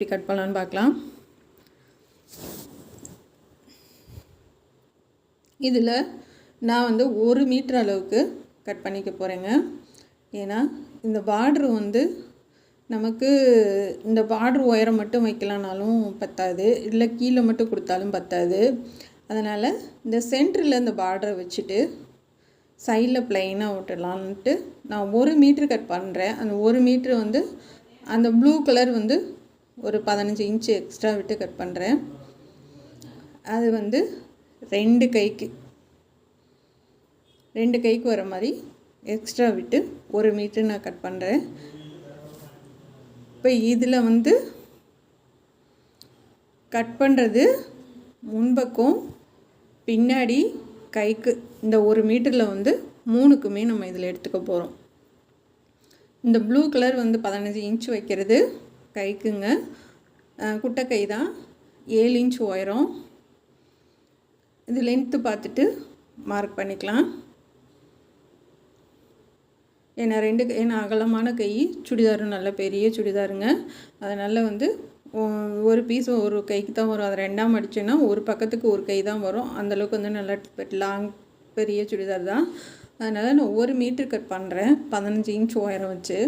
எப்படி கட் பண்ணலான்னு பார்க்கலாம். இதில் நான் வந்து 1 மீட்டர் அளவுக்கு கட் பண்ணிக்க போகிறேங்க. ஏன்னா இந்த பார்ட்ரு வந்து நமக்கு இந்த பார்ட்ரு உயரம் மட்டும் வைக்கலானாலும் பத்தாது, இல்லை கீழே மட்டும் கொடுத்தாலும் பத்தாது. அதனால் இந்த சென்டரில் இந்த பார்டரை வச்சுட்டு சைடில் ப்ளைனாக விட்டுடலான்ட்டு நான் 1 மீட்ரு கட் பண்ணுறேன். அந்த 1 மீட்ரு வந்து அந்த ப்ளூ கலர் வந்து ஒரு 15 இன்ச்சு எக்ஸ்ட்ரா விட்டு கட் பண்ணுறேன். அது வந்து 2 கைக்கு வர மாதிரி எக்ஸ்ட்ரா விட்டு 1 மீட்ரு நான் கட் பண்ணுறேன். இப்போ இதில் வந்து கட் பண்ணுறது முன்பக்கம் பின்னாடி கைக்கு இந்த 1 மீட்டரில் வந்து 3க்குமே நம்ம இதில் எடுத்துக்க போகிறோம். இந்த ப்ளூ கலர் வந்து 15 இன்ச் வைக்கிறது கைக்குங்க. குட்டை கை தான், 7 இன்ச் உயரம். இது லென்த்து பார்த்துட்டு மார்க் பண்ணிக்கலாம். ஏன்னா அகலமான கை, சுடிதாரு நல்ல பெரிய சுடிதாருங்க. அதனால் வந்து ஒரு பீஸ் ஒரு கைக்கு தான் வரும். அதை 2ஆக மடிச்சோன்னா ஒரு பக்கத்துக்கு ஒரு கை தான் வரும். அந்தளவுக்கு வந்து நல்லா லாங் பெரிய சுடிதார் தான். அதனால் நான் 1 மீட்ரு கட் பண்ணுறேன் 15 இன்ச் உயரம் வச்சு.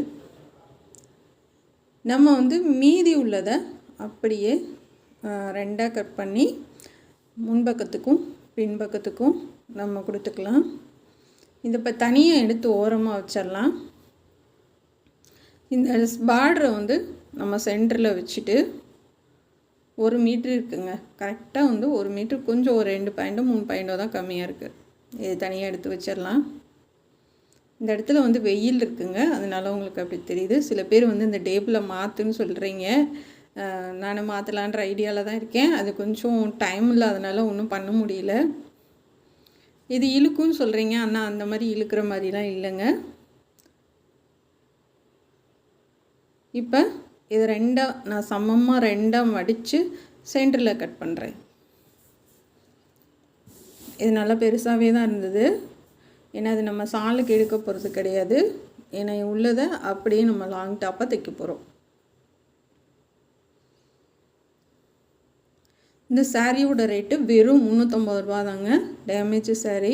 நம்ம வந்து மீதி உள்ளதை அப்படியே 2ஆக கட் பண்ணி முன்பக்கத்துக்கும் பின்பக்கத்துக்கும் நம்ம கொடுத்துக்கலாம். இந்த இப்போ தனியாக எடுத்து ஓரமாக வச்சிடலாம். இந்த பார்டரை வந்து நம்ம சென்டரில் வச்சுட்டு 1 மீட்ரு இருக்குங்க. கரெக்டாக வந்து 1 மீட்ரு கொஞ்சம் ஒரு 2 பாயிண்ட்டோ 3 பாயிண்ட்டோ தான் கம்மியாக இருக்குது. இது தனியாக எடுத்து வச்சிடலாம். இந்த இடத்துல வந்து வெயில் இருக்குங்க, அதனால உங்களுக்கு அப்படி தெரியுது. சில பேர் வந்து இந்த டேபிளை மாற்றுன்னு சொல்கிறீங்க. நான் மாற்றலான்ற ஐடியாவில் தான் இருக்கேன். அது கொஞ்சம் டைம் இல்லாதனால ஒன்றும் பண்ண முடியல. இது இழுக்குன்னு சொல்கிறீங்க, ஆனால் அந்த மாதிரி இழுக்கிற மாதிரிலாம் இல்லைங்க. இப்போ இது 2ஆக நான் சமமாக 2ஆக மடித்து சென்டரில் கட் பண்ணுறேன். இது நல்லா பெருசாகவே தான் இருந்தது. ஏன்னா அது நம்ம சாலுக்கு எடுக்க போகிறது கிடையாது. ஏன்னா உள்ளதை அப்படியே நம்ம லாங் டாப்பாக தைக்க போகிறோம். இந்த சாரியோட ரேட்டு வெறும் 350 ரூபா தாங்க. டேமேஜ் சாரீ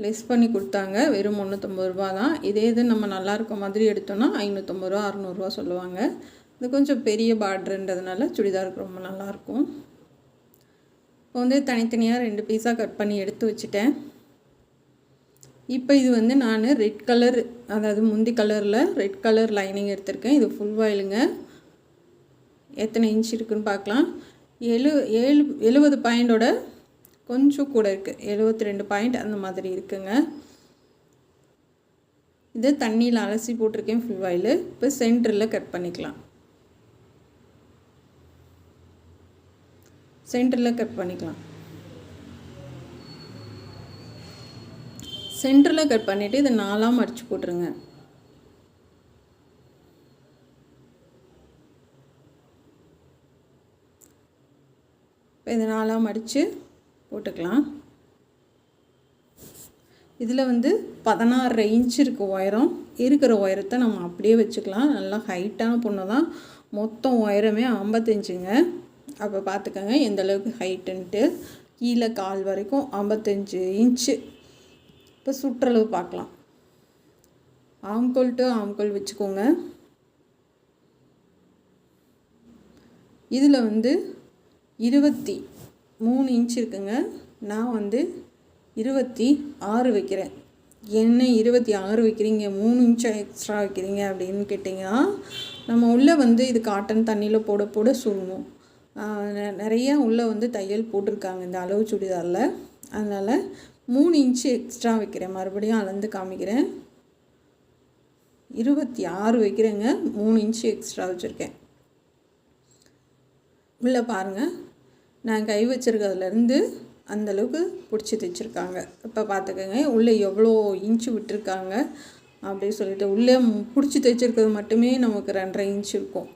லெஸ் பண்ணி கொடுத்தாங்க. வெறும் 350 ரூபா தான். இதே இது நம்ம நல்லா இருக்க மாதிரி எடுத்தோன்னா 550 ரூபா 600 ரூபா சொல்லுவாங்க. இது கொஞ்சம் பெரிய பார்டருன்றதுனால சுடிதாருக்கு ரொம்ப நல்லாயிருக்கும். இப்போ வந்து தனித்தனியாக 2 பீஸாக கட் பண்ணி எடுத்து வச்சுட்டேன். இப்போ இது வந்து நான் ரெட் கலர், அதாவது முந்தி கலரில் ரெட் கலர் லைனிங் எடுத்திருக்கேன். இது ஃபுல் வாயிலுங்க. எத்தனை இன்ச் இருக்குதுன்னு பார்க்கலாம். 70 பாயிண்டோட கொஞ்சம் கூட இருக்குது, 72 பாயிண்ட் அந்த மாதிரி இருக்குங்க. இது தண்ணியில் அலசி போட்டிருக்கேன் ஃபுல் வாயில். இப்போ சென்டரில் கட் பண்ணிக்கலாம். சென்டரில் கட் பண்ணிவிட்டு இதை 4ஆக மடித்து போட்டுருங்க. இப்போ இதை 4ஆக மடித்து போட்டுக்கலாம். இதில் வந்து 16 இன்ச் இருக்குது உயரம். இருக்கிற உயரத்தை நம்ம அப்படியே வச்சுக்கலாம். நல்லா ஹைட்டான பொண்ணு தான். மொத்தம் உயரமே 55ங்க. அப்போ பார்த்துக்கோங்க எந்தளவுக்கு ஹைட்டுன்ட்டு. கீழே கால் வரைக்கும் 55 இன்ச்சு. இப்போ சுற்றளவு பார்க்கலாம். ஆம்கோல் டு ஆம்கோல் வச்சுக்கோங்க. இதில் வந்து 23 இன்ச் இருக்குங்க. நான் வந்து 26 வைக்கிறேன். என்ன 26 வைக்கிறீங்க, 3 இன்ச்சு எக்ஸ்ட்ரா வைக்கிறீங்க அப்படின்னு கேட்டிங்கன்னா, நம்ம உள்ளே வந்து இது காட்டன் தண்ணியில் போட போட சுருங்கும். நிறையா உள்ளே வந்து தையல் போட்டிருக்காங்க இந்த அளவு சுடிதாரில். அதனால் 3 இன்ச்சு எக்ஸ்ட்ரா வைக்கிறேன். மறுபடியும் அளந்து காமிக்கிறேன். 26 வைக்கிறேங்க. 3 இன்ச்சு எக்ஸ்ட்ரா வச்சுருக்கேன். உள்ளே பாருங்கள், நான் கை வச்சுருக்கிறதுலேருந்து அந்தளவுக்கு பிடிச்சி தைச்சிருக்காங்க. இப்போ பார்த்துக்கோங்க உள்ளே எவ்வளோ இன்ச்சு விட்டுருக்காங்க அப்படின்னு சொல்லிட்டு. உள்ளே பிடிச்சி தைச்சிருக்கிறது மட்டுமே நமக்கு 2.5 இன்ச்சு இருக்கும்.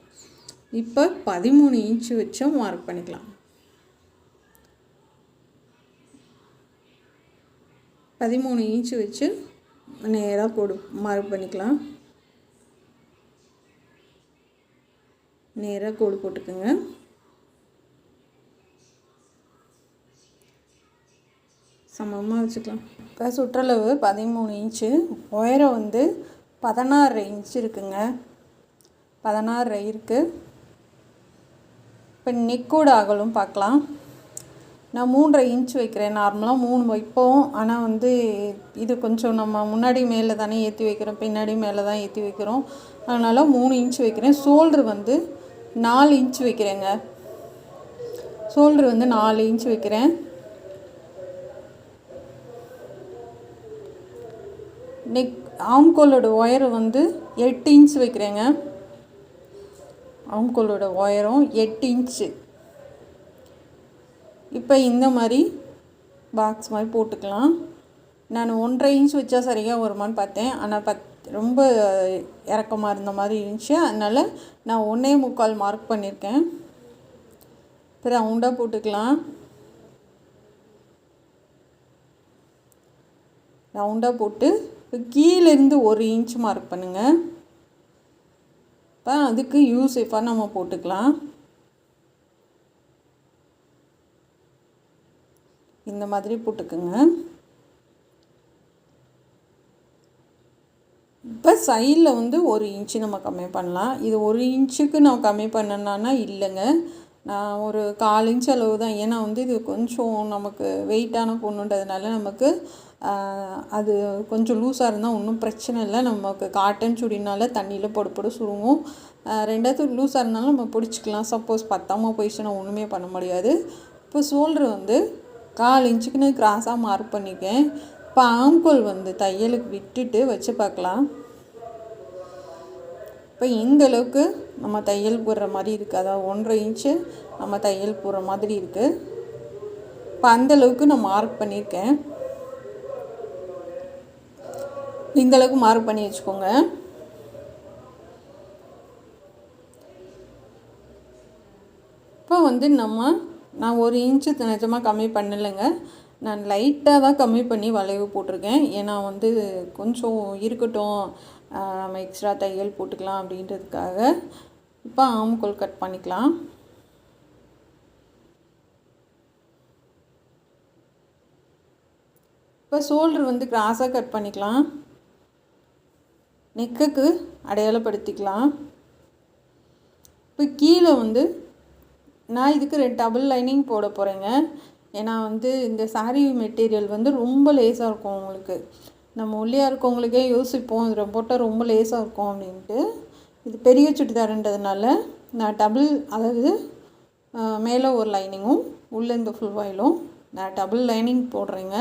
இப்போ 13 இன்ச்சு வச்சும் மார்க் பண்ணிக்கலாம். 13 இன்ச்சு வச்சு நேராக மார்க் பண்ணிக்கலாம். நேராக கோடு போட்டுக்குங்க. சமமாக வச்சுக்கலாம். இப்போ சுற்றளவு 13 இன்ச்சு, உயரம் வந்து 16 இன்ச்சு இருக்குங்க. 16 இருக்குது. இப்போ நெக்கோட அகலம் பார்க்கலாம். நான் 3.5 இன்ச் வைக்கிறேன். நார்மலாக 3 வைப்போம். ஆனால் வந்து இது கொஞ்சம் நம்ம முன்னாடி மேலே தானே ஏற்றி வைக்கிறோம், பின்னாடி மேலே தான் ஏற்றி வைக்கிறோம். அதனால் 3 இன்ச் வைக்கிறேன். ஷோல்ட்ரு வந்து 4 இன்ச் வைக்கிறேங்க. ஷோல்ட்ரு வந்து 4 இன்ச் வைக்கிறேன். நெக் ஆம்கோலோட உயரம் வந்து 8 இன்ச் வைக்கிறேங்க. ஆம்கோலோட உயரம் 8 இன்ச்சு. இப்போ இந்த மாதிரி பாக்ஸ் மாதிரி போட்டுக்கலாம். நான் 1.5 இன்ச் வச்சா சரியாக வருமானு பார்த்தேன். ஆனால் ரொம்ப இறக்கமாக இருந்த மாதிரி இருந்துச்சு. அதனால் நான் 1.25 மார்க் பண்ணியிருக்கேன். இப்போ ரவுண்டாக போட்டுக்கலாம். ரவுண்டாக போட்டு கீழேருந்து 1 இன்ச் மார்க் பண்ணுங்கள். இப்போ அதுக்கு யூசேஃபாக நம்ம போட்டுக்கலாம். இந்த மாதிரி போட்டுக்குங்க. இப்போ சைடில் வந்து 1 இன்ச்சு நம்ம கம்மி பண்ணலாம். இது 1 இன்ச்சுக்கு நான் கம்மி பண்ணேன்னா இல்லைங்க, நான் ஒரு 1/4 இன்ச் அளவு தான். ஏன்னா வந்து இது கொஞ்சம் நமக்கு வெயிட்டான பொண்ணுன்றதுனால நமக்கு அது கொஞ்சம் லூஸாக இருந்தால் ஒன்றும் பிரச்சனை இல்லை. நமக்கு காட்டன் சுடினால தண்ணியில் பொடு சுருங்கும். ரெண்டாவது லூஸாக இருந்தாலும் நம்ம பிடிச்சிக்கலாம். சப்போஸ் பத்தாமல் போயிடுச்சுன்னா ஒன்றுமே பண்ண முடியாது. இப்போ ஷோல்ட்ரு வந்து 1/4 இன்ச்சுக்குன்னு கிராஸாக மார்க் பண்ணிக்கேன். இப்போ ஆம்கோல் வந்து தையலுக்கு விட்டுட்டு வச்சு பார்க்கலாம். இப்போ இந்தளவுக்கு நம்ம தையல் போடுற மாதிரி இருக்குது. அதாவது 1.5 இன்ச்சு நம்ம தையல் போடுற மாதிரி இருக்குது. இப்போ அந்தளவுக்கு நான் மார்க் பண்ணியிருக்கேன். இந்தளவுக்கு மார்க் பண்ணி வச்சுக்கோங்க. இப்போ வந்து நான் 1 இன்ச்சு நிஜமாக கம்மி பண்ணலைங்க. நான் லைட்டாக தான் கம்மி பண்ணி வளைவு போட்டிருக்கேன். ஏன்னா வந்து கொஞ்சம் இருக்கட்டும், நம்ம எக்ஸ்ட்ரா தையல் போட்டுக்கலாம் அப்படின்றதுக்காக. இப்போ ஆம்கோல் கட் பண்ணிக்கலாம். இப்போ ஷோல்டர் வந்து கிராஸாக கட் பண்ணிக்கலாம். நெக்குக்கு அடையாளப்படுத்திக்கலாம். இப்போ கீழே வந்து நான் இதுக்கு 2 டபுள் லைனிங் போட போகிறேங்க. ஏன்னா வந்து இந்த சாரீ மெட்டீரியல் வந்து ரொம்ப லேஸாக இருக்கும். உங்களுக்கு நம்ம ஒல்லியாக இருக்கவங்களுக்கே யோசிப்போம் இதில் போட்டால் ரொம்ப லேஸாக இருக்கும் அப்படின்ட்டு. இது பெரிய சுடிதாருன்றதுனால நான் அதாவது மேலே ஒரு லைனிங்கும் உள்ளே இந்த ஃபுல் வாயிலும் நான் டபுள் லைனிங் போடுறேங்க.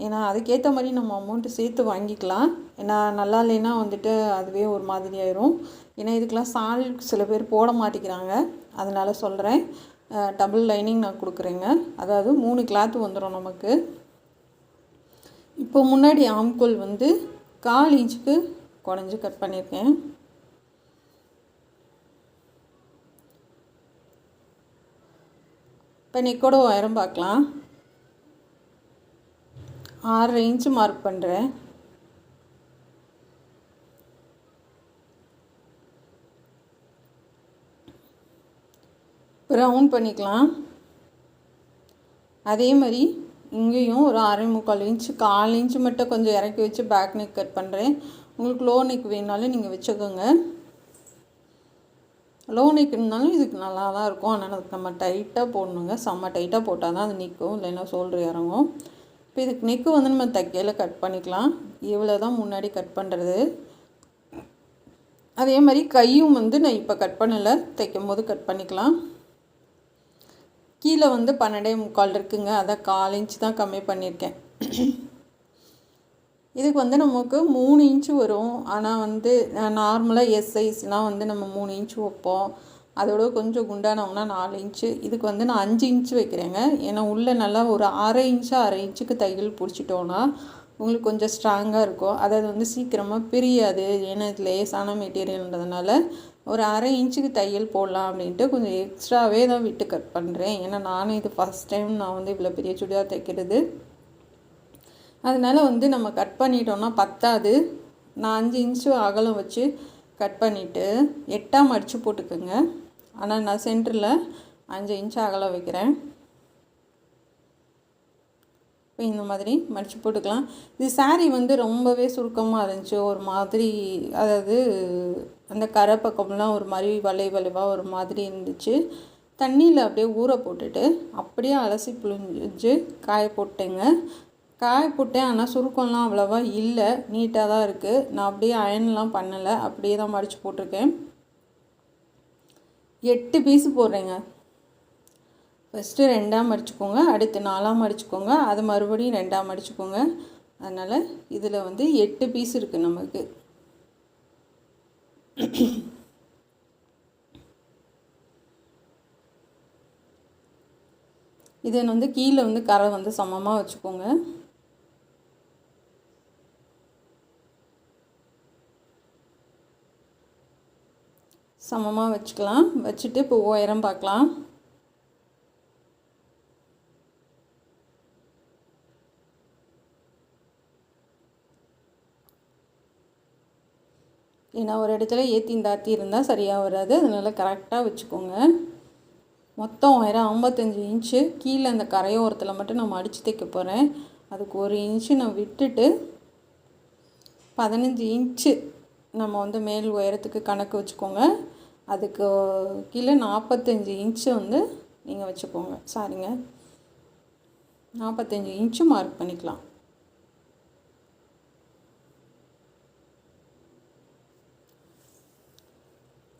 ஏன்னா அதுக்கேற்ற மாதிரி நம்ம அமௌண்ட்டு சேர்த்து வாங்கிக்கலாம். ஏன்னா நல்லா இல்லைன்னா வந்துட்டு அதுவே ஒரு மாதிரி ஆயிரும். ஏன்னா இதுக்கெலாம் சால் சில பேர் போட மாட்டேங்கிறாங்க. அதனால் சொல்கிறேன், டபுள் லைனிங் நான் கொடுக்குறேங்க. அதாவது 3 கிளாத்து வந்துடும் நமக்கு. இப்போ முன்னாடி ஆம்கோல் வந்து 1/4 இன்ச்சுக்கு குறைஞ்சி கட் பண்ணியிருக்கேன். இப்போ நெக்கோட உயரம் பார்க்கலாம். 6.5 இன்ச்சு மார்க் பண்ணுறேன். ரவுண்ட் பண்ணிக்கலாம். அதே மாதிரி இங்கேயும் ஒரு 6.25 இன்ச்சு 1/4 இன்ச்சு மட்டும் கொஞ்சம் இறக்கி வச்சு பேக் நெக் கட் பண்ணுறேன். உங்களுக்கு லோ நெக் வேணாலும் நீங்கள் வச்சுக்கோங்க. லோ நெக் இருந்தாலும் இதுக்கு நல்லா தான் இருக்கும். ஆனால் அதுக்கு நம்ம டைட்டாக போடணுங்க. செம்ம டைட்டாக போட்டால் தான் அது நிற்கும், இல்லைன்னா ஷோல்டர் இறங்கும். இப்போ இதுக்கு நெக்கு வந்து நம்ம தைக்கையில் கட் பண்ணிக்கலாம். இவ்வளோ தான் முன்னாடி கட் பண்ணுறது. அதே மாதிரி கையும் வந்து நான் இப்போ கட் பண்ணலை, தைக்கும் போது கட் பண்ணிக்கலாம். கீழே வந்து 12.25 இருக்குங்க. அதை 1/4 இன்ச்சு தான் கம்மி பண்ணியிருக்கேன். இதுக்கு வந்து நமக்கு 3 இன்ச்சு வரும். ஆனால் வந்து நார்மலாக எஸ் சைஸ்லாம் வந்து நம்ம 3 இன்ச்சு வைப்போம். அதோட கொஞ்சம் குண்டானவங்கன்னா 4 இன்ச்சு. இதுக்கு வந்து நான் 5 இன்ச்சு வைக்கிறேங்க. ஏன்னா உள்ளே நல்லா ஒரு 1/2 இன்ச்சுக்கு தையல் பிடிச்சிட்டோன்னா உங்களுக்கு கொஞ்சம் ஸ்ட்ராங்காக இருக்கும். அதாவது வந்து சீக்கிரமாக பிரியாது. ஏன்னா இது லேசான மெட்டீரியல்ன்றதுனால ஒரு 1/2 இன்ச்சுக்கு தையல் போடலாம் அப்படின்ட்டு கொஞ்சம் எக்ஸ்ட்ராவே தான் விட்டு கட் பண்ணுறேன். ஏன்னா நானும் இது ஃபஸ்ட் டைம் நான் வந்து இவ்வளோ பெரிய சுடிதார் தைக்கிறது. அதனால் வந்து நம்ம கட் பண்ணிட்டோன்னா பத்தாது. நான் 5 இன்ச்சு அகலம் வச்சு கட் பண்ணிவிட்டு 8ஆக மடித்து போட்டுக்கோங்க. ஆனால் நான் சென்டரில் 5 இன்ச் அகலம் வைக்கிறேன். இப்போ இந்த மாதிரி மடித்து போட்டுக்கலாம். இது சாரீ வந்து ரொம்பவே சுருக்கமாக இருந்துச்சு, ஒரு மாதிரி, அதாவது அந்த கரை பக்கம்லாம் ஒரு மாதிரி வளைவாக ஒரு மாதிரி இருந்துச்சு. தண்ணியில் அப்படியே ஊற போட்டுட்டு அப்படியே அலசி புழிஞ்சு காய போட்டேங்க. காய போட்டேன், ஆனால் சுருக்கம்லாம் அவ்வளோவா இல்லை, நீட்டாக தான் இருக்குது. நான் அப்படியே அயன்லாம் பண்ணலை, அப்படியே தான் மடித்து போட்டிருக்கேன். 8 பீஸு போடுறேங்க. ஃபஸ்ட்டு 2ஆக மடிச்சுக்கோங்க, அடுத்து 4ஆக மடிச்சுக்கோங்க, அது மறுபடியும் 2ஆக மடிச்சுக்கோங்க. அதனால் இதில் வந்து 8 பீஸ் இருக்குது நமக்கு. இதை வந்து கீழே வந்து கரை வந்து சமமாக வச்சுக்கோங்க. சமமாக வச்சுக்கலாம். வச்சுட்டு இப்போ உயரம் பார்க்கலாம். ஏன்னா ஒரு இடத்துல ஏற்றி தாத்தி இருந்தால் சரியாக வராது, அதனால் கரெக்டாக வச்சுக்கோங்க. மொத்தம் உயரம் 55 இன்ச்சு. கீழே அந்த கரையோரத்தில் மட்டும் நான் மடித்து தைக்க போகிறேன். அதுக்கு 1 இன்ச்சு நான் விட்டுட்டு 15 இன்ச்சு நம்ம வந்து மேல் உயரத்துக்கு கணக்கு வச்சுக்கோங்க. அதுக்கு கீழே 45 இன்ச்சு வந்து நீங்கள் வச்சுக்கோங்க. சாரிங்க, 45 இன்ச்சு மார்க் பண்ணிக்கலாம்.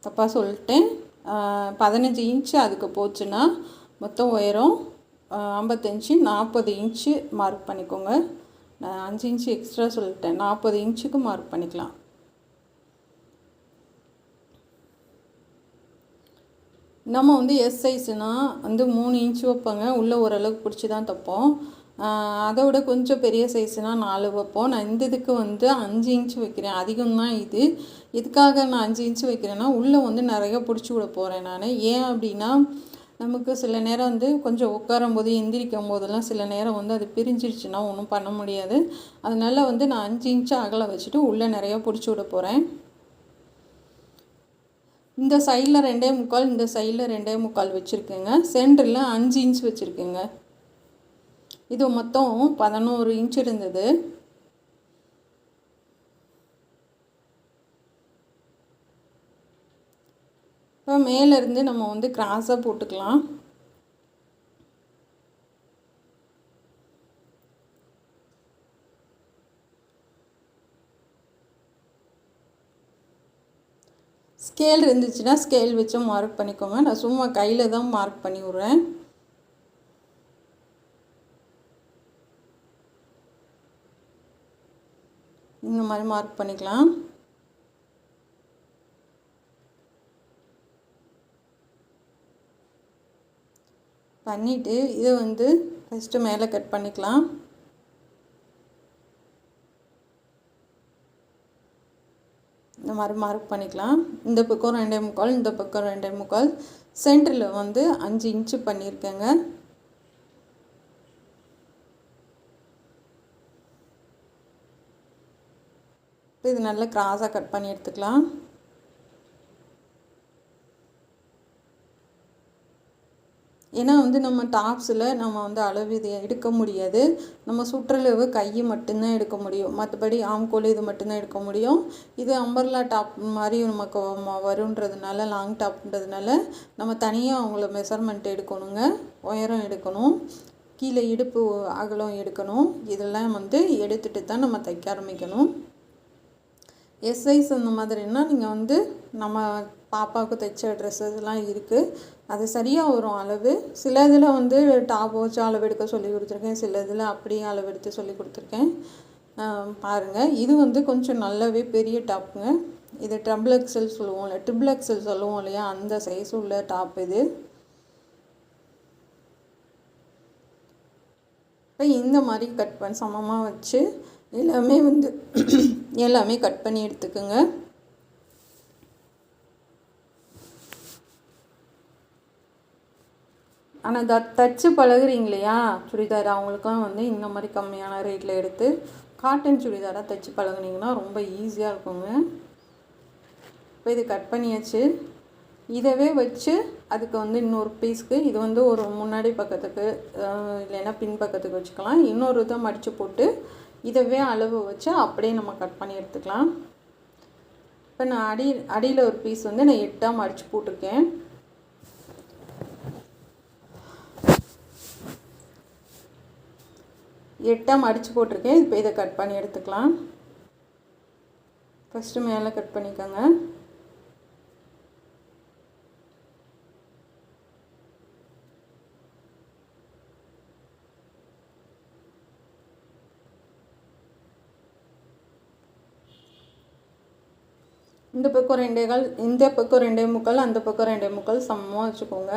தப்பாக சொல்லிட்டேன். 15 இன்ச்சு அதுக்கு போச்சுன்னா மொத்தம் உயரம் 55, 40 இன்ச்சு மார்க் பண்ணிக்கோங்க. நான் 5 இன்ச்சு எக்ஸ்ட்ரா சொல்லிட்டேன், 40 இன்ச்சுக்கு மார்க் பண்ணிக்கலாம். நம்ம வந்து எஸ் சைஸ்னால் வந்து 3 இன்ச்சு வைப்போங்க, உள்ளே ஓரளவுக்கு பிடிச்சி தான் தைப்போம். அதை விட கொஞ்சம் பெரிய சைஸ்னால் 4 வைப்போம். நான் இந்த இதுக்கு வந்து 5 இன்ச்சு வைக்கிறேன், அதிகம்தான் இது. இதுக்காக நான் 5 இன்ச்சு வைக்கிறேன்னா உள்ளே வந்து நிறைய பிடிச்சி விட போகிறேன் நான். ஏன் அப்படின்னா, நமக்கு சில நேரம் வந்து கொஞ்சம் உட்காரும் போது எந்திரிக்கும் போதெல்லாம் சில நேரம் வந்து அது பிரிஞ்சிருச்சுன்னா ஒன்றும் பண்ண முடியாது. அதனால் வந்து நான் 5 இன்ச்சு அகலம் வச்சுட்டு உள்ளே நிறையா பிடிச்சி விட போகிறேன். இந்த சைடில் 2.25, இந்த சைடில் 2.25 வச்சுருக்கேங்க. சென்டரில் 5 இன்ச் வச்சுருக்கேங்க. இது மொத்தம் 11 இன்ச் இருந்தது. இப்போ மேலேருந்து நம்ம வந்து கிராஸாக போட்டுக்கலாம். ஸ்கேல் இருந்துச்சுன்னா ஸ்கேல் வச்சு மார்க் பண்ணிக்கோங்க. நான் சும்மா கையில் தான் மார்க் பண்ணி விட்றேன். இந்த மாதிரி மார்க் பண்ணிக்கலாம். பண்ணிவிட்டு இதை வந்து ஃபஸ்ட்டு மேலே கட் பண்ணிக்கலாம். இந்த மாதிரி மார்க் பண்ணிக்கலாம். இந்த பக்கம் 2.25, இந்த பக்கம் 2.25. சென்டரில் வந்து 5 இன்ச்சு பண்ணியிருக்கேங்க. இது நல்லா கிராஸாக கட் பண்ணி எடுத்துக்கலாம். ஏன்னா வந்து நம்ம டாப்ஸில் நம்ம வந்து அளவு இது எடுக்க முடியாது. நம்ம சுற்றளவு கை மட்டும்தான் எடுக்க முடியும், மற்றபடி ஆம்கோல் இது மட்டும்தான் எடுக்க முடியும். இது அம்பர்லா டாப் மாதிரி நமக்கு வருன்றதுனால, லாங் டாப்ன்றதுனால நம்ம தனியாக அவங்கள மெஷர்மெண்ட் எடுக்கணுங்க. உயரம் எடுக்கணும், கீழே இடுப்பு அகலம் எடுக்கணும். இதெல்லாம் வந்து எடுத்துகிட்டு தான் நம்ம தைக்க ஆரம்பிக்கணும். எஸ் சைஸ் அந்த மாதிரின்னா நீங்கள் வந்து நம்ம பாப்பாவுக்கு தைச்ச ட்ரெஸ்ஸஸ்லாம் இருக்குது, அது சரியாக வரும் அளவு. சில இதில் வந்து டாப் வச்சு அளவு எடுக்க சொல்லி கொடுத்துருக்கேன், சில இதில் அப்படியே அளவு எடுத்து சொல்லி கொடுத்துருக்கேன். பாருங்கள், இது வந்து கொஞ்சம் நல்லாவே பெரிய டாப்புங்க. இது ட்ரிபிள் எக்ஸல் சொல்லுவோம் இல்லை, ட்ரிபிள் எக்ஸல் சொல்லுவோம் இல்லையா, அந்த சைஸ் உள்ள டாப் இது. இப்போ இந்த மாதிரி கட் பண்ணி சமமாக வச்சு எல்லாமே வந்து எல்லாமே கட் பண்ணி எடுத்துக்கோங்க. ஆனால் தச்சு பழகுறீங்க இல்லையா சுடிதார், அவங்களுக்குலாம் வந்து இந்த மாதிரி கம்மியான ரேட்டில் எடுத்து காட்டன் சுடிதாராக தைச்சி பழகுனீங்கன்னா ரொம்ப ஈஸியாக இருக்குங்க. இப்போ இது கட் பண்ணியாச்சு. இதவே வச்சு அதுக்கு வந்து இன்னொரு பீஸ்க்கு இது வந்து ஒரு முன்னாடி பக்கத்துக்கு இல்லைன்னா பின் பக்கத்துக்கு வச்சுக்கலாம். இன்னொரு இதை மடித்து போட்டு இதவே அளவு வச்சு அப்படியே நம்ம கட் பண்ணி எடுத்துக்கலாம். இப்போ நான் அடியில் ஒரு பீஸ் வந்து நான் 8ஆக மடித்து போட்டிருக்கேன். மடித்து போட்டிருக்கேன். இப்போ இதை கட் பண்ணி எடுத்துக்கலாம். ஃபஸ்ட்டு மேலே கட் பண்ணிக்கோங்க. இந்த பக்கம் 2.25, இந்த பக்கம் 2.25, அந்த பக்கம் 2.25 சமமாக வச்சுக்கோங்க.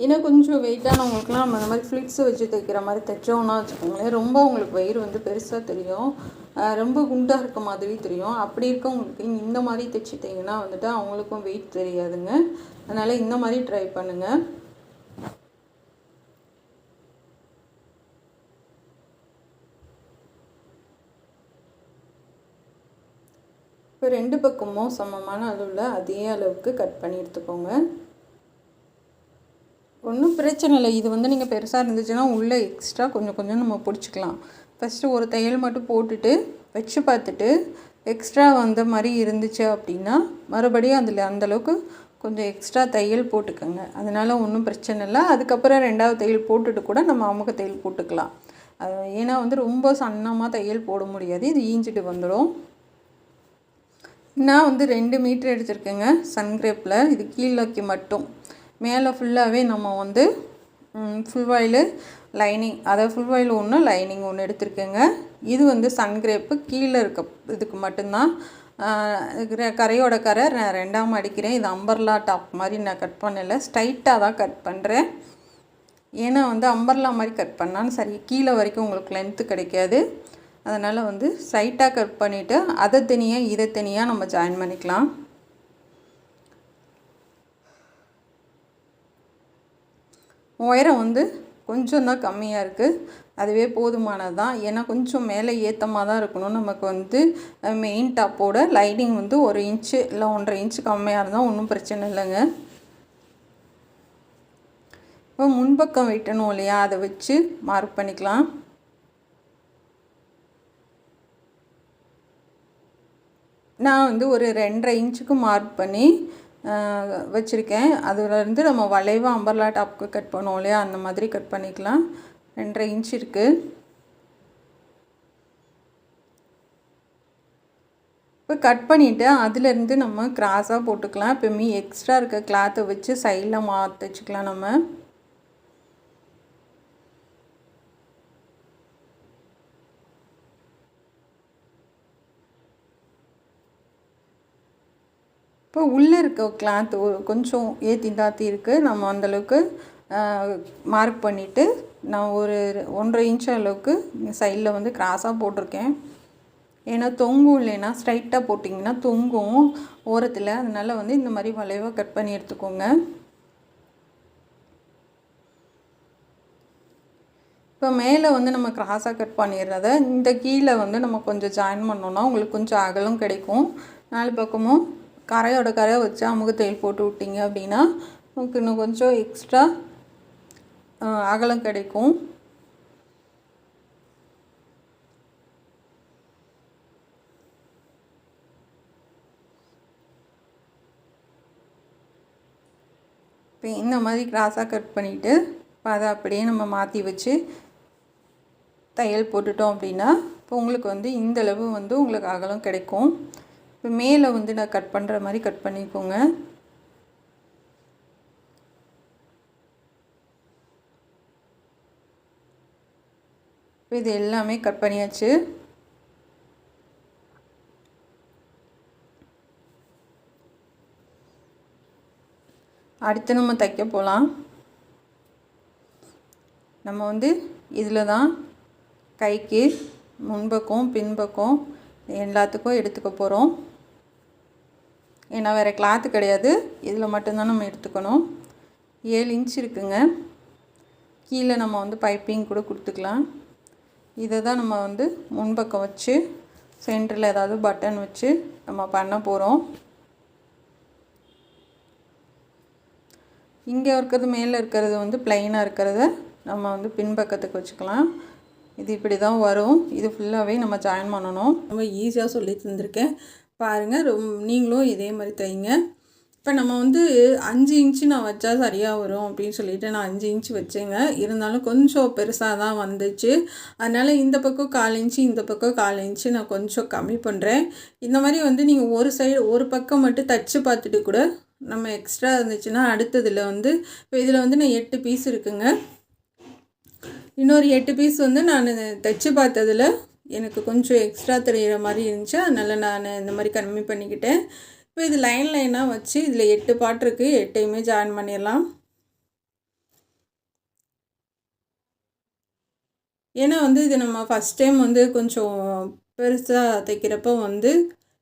இன்னும் கொஞ்சம் வெயிட்டானவங்களுக்குலாம் நம்ம அந்த மாதிரி ஃப்ளிட்ஸ் வச்சு தைக்கிற மாதிரி தைச்சோன்னா வச்சுக்கோங்களேன், ரொம்ப உங்களுக்கு வயிறு வந்து பெருசாக தெரியும், ரொம்ப குண்டாக இருக்க மாதிரி தெரியும். அப்படி இருக்கவங்களுக்கு இந்த மாதிரி தைச்சிட்டிங்கன்னா வந்துட்டு அவங்களுக்கும் வெயிட் தெரியாதுங்க. அதனால் இந்த மாதிரி ட்ரை பண்ணுங்கள். இப்போ 2 பக்கமும் சமமான அளவில் அதே அளவுக்கு கட் பண்ணி எடுத்துக்கோங்க. ஒன்றும் பிரச்சனை இல்லை. இது வந்து நீங்கள் பெருசாக இருந்துச்சுன்னா உள்ளே எக்ஸ்ட்ரா கொஞ்சம் நம்ம பிடிச்சிக்கலாம். ஃபஸ்ட்டு ஒரு தையல் மட்டும் போட்டுட்டு வச்சு பார்த்துட்டு எக்ஸ்ட்ரா வந்த மாதிரி இருந்துச்சு அப்படின்னா மறுபடியும் அதில் அந்தளவுக்கு கொஞ்சம் எக்ஸ்ட்ரா தையல் போட்டுக்கோங்க. அதனால் ஒன்றும் பிரச்சனை இல்லை. அதுக்கப்புறம் 2வது தையல் போட்டுட்டு கூட நம்ம அமுக தையல் போட்டுக்கலாம். ஏன்னா வந்து ரொம்ப சன்னமாக தையல் போட முடியாது, இது ஈஞ்சிட்டு வந்துடும். நான் வந்து 2 மீட்டர் எடுத்திருக்கேங்க சன்கிரேப்பில். இது கீழேக்கு மட்டும், மேலே ஃபுல்லாகவே நம்ம வந்து ஃபுல் வாயில் லைனிங், அதாவது ஃபுல் வாயில் ஒன்று லைனிங் ஒன்று எடுத்திருக்கேங்க. இது வந்து சன்கிரேப்பு கீழே இருக்க இதுக்கு மட்டும்தான். கரையோட கரை நான் 2ஆம் அடிக்கிறேன். இது அம்பர்லா டாப் மாதிரி நான் கட் பண்ணலை, ஸ்ட்ரைட்டாக தான் கட் பண்ணுறேன். ஏன்னா வந்து அம்பர்லா மாதிரி கட் பண்ணாலும் சரி கீழே வரைக்கும் உங்களுக்கு லென்த்து கிடைக்காது. அதனால் வந்து ஸ்ட்ரைட்டாக கட் பண்ணிவிட்டு அதை தனியாக இதை தனியாக நம்ம ஜாயின் பண்ணிக்கலாம். உயரம் வந்து கொஞ்சம் தான் கம்மியாக இருக்குது, அதுவே போதுமானது தான். ஏன்னா கொஞ்சம் மேலே ஏற்றமாக தான் இருக்கணும். நமக்கு வந்து மெயின் டாப்போட லைனிங் வந்து 1 இன்ச்சு இல்லை 1.5 இன்ச்சு கம்மியாக இருந்தால் ஒன்றும் பிரச்சனை இல்லைங்க. இப்போ முன்பக்கம் வெட்டணும் இல்லையா, அதை வச்சு மார்க் பண்ணிக்கலாம். நான் வந்து ஒரு 2.5 இன்ச்சுக்கு மார்க் பண்ணி வச்சுருக்கேன். அதுலேருந்து நம்ம வளைவாக அம்பர்லா டாப்புக்கு கட் பண்ணுவோம் இல்லையா, அந்த மாதிரி கட் பண்ணிக்கலாம். 2.5 இன்ச் இருக்குது. இப்போ கட் பண்ணிவிட்டு அதுலேருந்து நம்ம கிராஸாக போட்டுக்கலாம். இப்போ எக்ஸ்ட்ரா இருக்க கிளாத்தை வச்சு சைடில் தைச்சிக்கலாம் நம்ம. இப்போ உள்ளே இருக்க கிளாத் கொஞ்சம் ஏற்றி தாத்தி இருக்குது. நம்ம அந்தளவுக்கு மார்க் பண்ணிவிட்டு நான் ஒரு 1.5 இன்ச் அளவுக்கு சைடில் வந்து கிராஸாக போட்டிருக்கேன். ஏன்னா தொங்கும், இல்லைன்னா ஸ்ட்ரைட்டாக போட்டிங்கன்னா தொங்கும் ஓரத்தில். அதனால் வந்து இந்த மாதிரி வளைவாக கட் பண்ணி எடுத்துக்கோங்க. இப்போ மேலே வந்து நம்ம கிராஸாக கட் பண்ணிடுறத இந்த கீழே வந்து நம்ம கொஞ்சம் ஜாயின் பண்ணோன்னா உங்களுக்கு கொஞ்சம் அகலம் கிடைக்கும். 4 பக்கமும் கரையோட கரை வச்சு அமுக தையல் போட்டு விட்டிங்க அப்படின்னா நமக்கு இன்னும் கொஞ்சம் எக்ஸ்ட்ரா அகலம் கிடைக்கும். இப்போ இந்த மாதிரி கிராஸாக கட் பண்ணிவிட்டு அதை அப்படியே நம்ம மாற்றி வச்சு தையல் போட்டுட்டோம் அப்படின்னா இப்போ உங்களுக்கு வந்து இந்தளவு வந்து உங்களுக்கு அகலம் கிடைக்கும். இப்போ மேலே வந்து நான் கட் பண்ணுற மாதிரி கட் பண்ணிக்கோங்க. இப்போ இது எல்லாமே கட் பண்ணியாச்சு. அடுத்து நம்ம தைக்க போகலாம். நம்ம வந்து இதில் தான் கைக்கு முன்பக்கம் பின்பக்கம் எல்லாத்துக்கும் எடுத்துக்க போகிறோம். ஏன்னா வேறு கிளாத்து கிடையாது, இதில் மட்டும்தான் நம்ம எடுத்துக்கணும். 7 இன்ச் இருக்குங்க. கீழே நம்ம வந்து பைப்பிங் கூட கொடுத்துக்கலாம். இதை தான் நம்ம வந்து முன்பக்கம் வச்சு சென்டரில் ஏதாவது பட்டன் வச்சு நம்ம பண்ண போகிறோம். இங்கே இருக்கிறது மேலே இருக்கிறது வந்து ப்ளைனாக இருக்கிறத நம்ம வந்து பின்பக்கத்துக்கு வச்சுக்கலாம். இது இப்படி தான் வரும். இது ஃபுல்லாகவே நம்ம ஜாயின் பண்ணணும். ரொம்ப ஈஸியாக சொல்லி தந்திருக்கேன் பாருங்கள். நீங்களும் இதே மாதிரி தைங்க. இப்போ நம்ம வந்து 5 இன்ச்சு நான் வச்சா சரியாக வரும் அப்படின்னு சொல்லிட்டு நான் 5 இன்ச்சு வச்சேங்க. இருந்தாலும் கொஞ்சம் பெருசாக தான் வந்துச்சு. அதனால் இந்த பக்கம் 1/4 இன்ச்சு, இந்த பக்கம் 1/4 இன்ச்சு நான் கொஞ்சம் கம்மி பண்ணுறேன். இந்த மாதிரி வந்து நீங்கள் ஒரு பக்கம் மட்டும் தச்சு பார்த்துட்டு கூட நம்ம எக்ஸ்ட்ரா இருந்துச்சுன்னா அடுத்ததில் வந்து இப்போ இதில் வந்து நான் 8 பீஸ் இருக்குங்க. இன்னொரு 8 பீஸ் வந்து நான் தைச்சு பார்த்ததில் எனக்கு கொஞ்சம் எக்ஸ்ட்ரா தெரிகிற மாதிரி இருந்துச்சு. அதனால் நான் இந்த மாதிரி கம்மி பண்ணிக்கிட்டேன். இப்போ இது லைனாக வச்சு இதில் 8 பார்ட் இருக்குது. 8யுமே ஜாயின் பண்ணிடலாம். ஏன்னா வந்து இது நம்ம ஃபஸ்ட் டைம் வந்து கொஞ்சம் பெருசாக தைக்கிறப்போ வந்து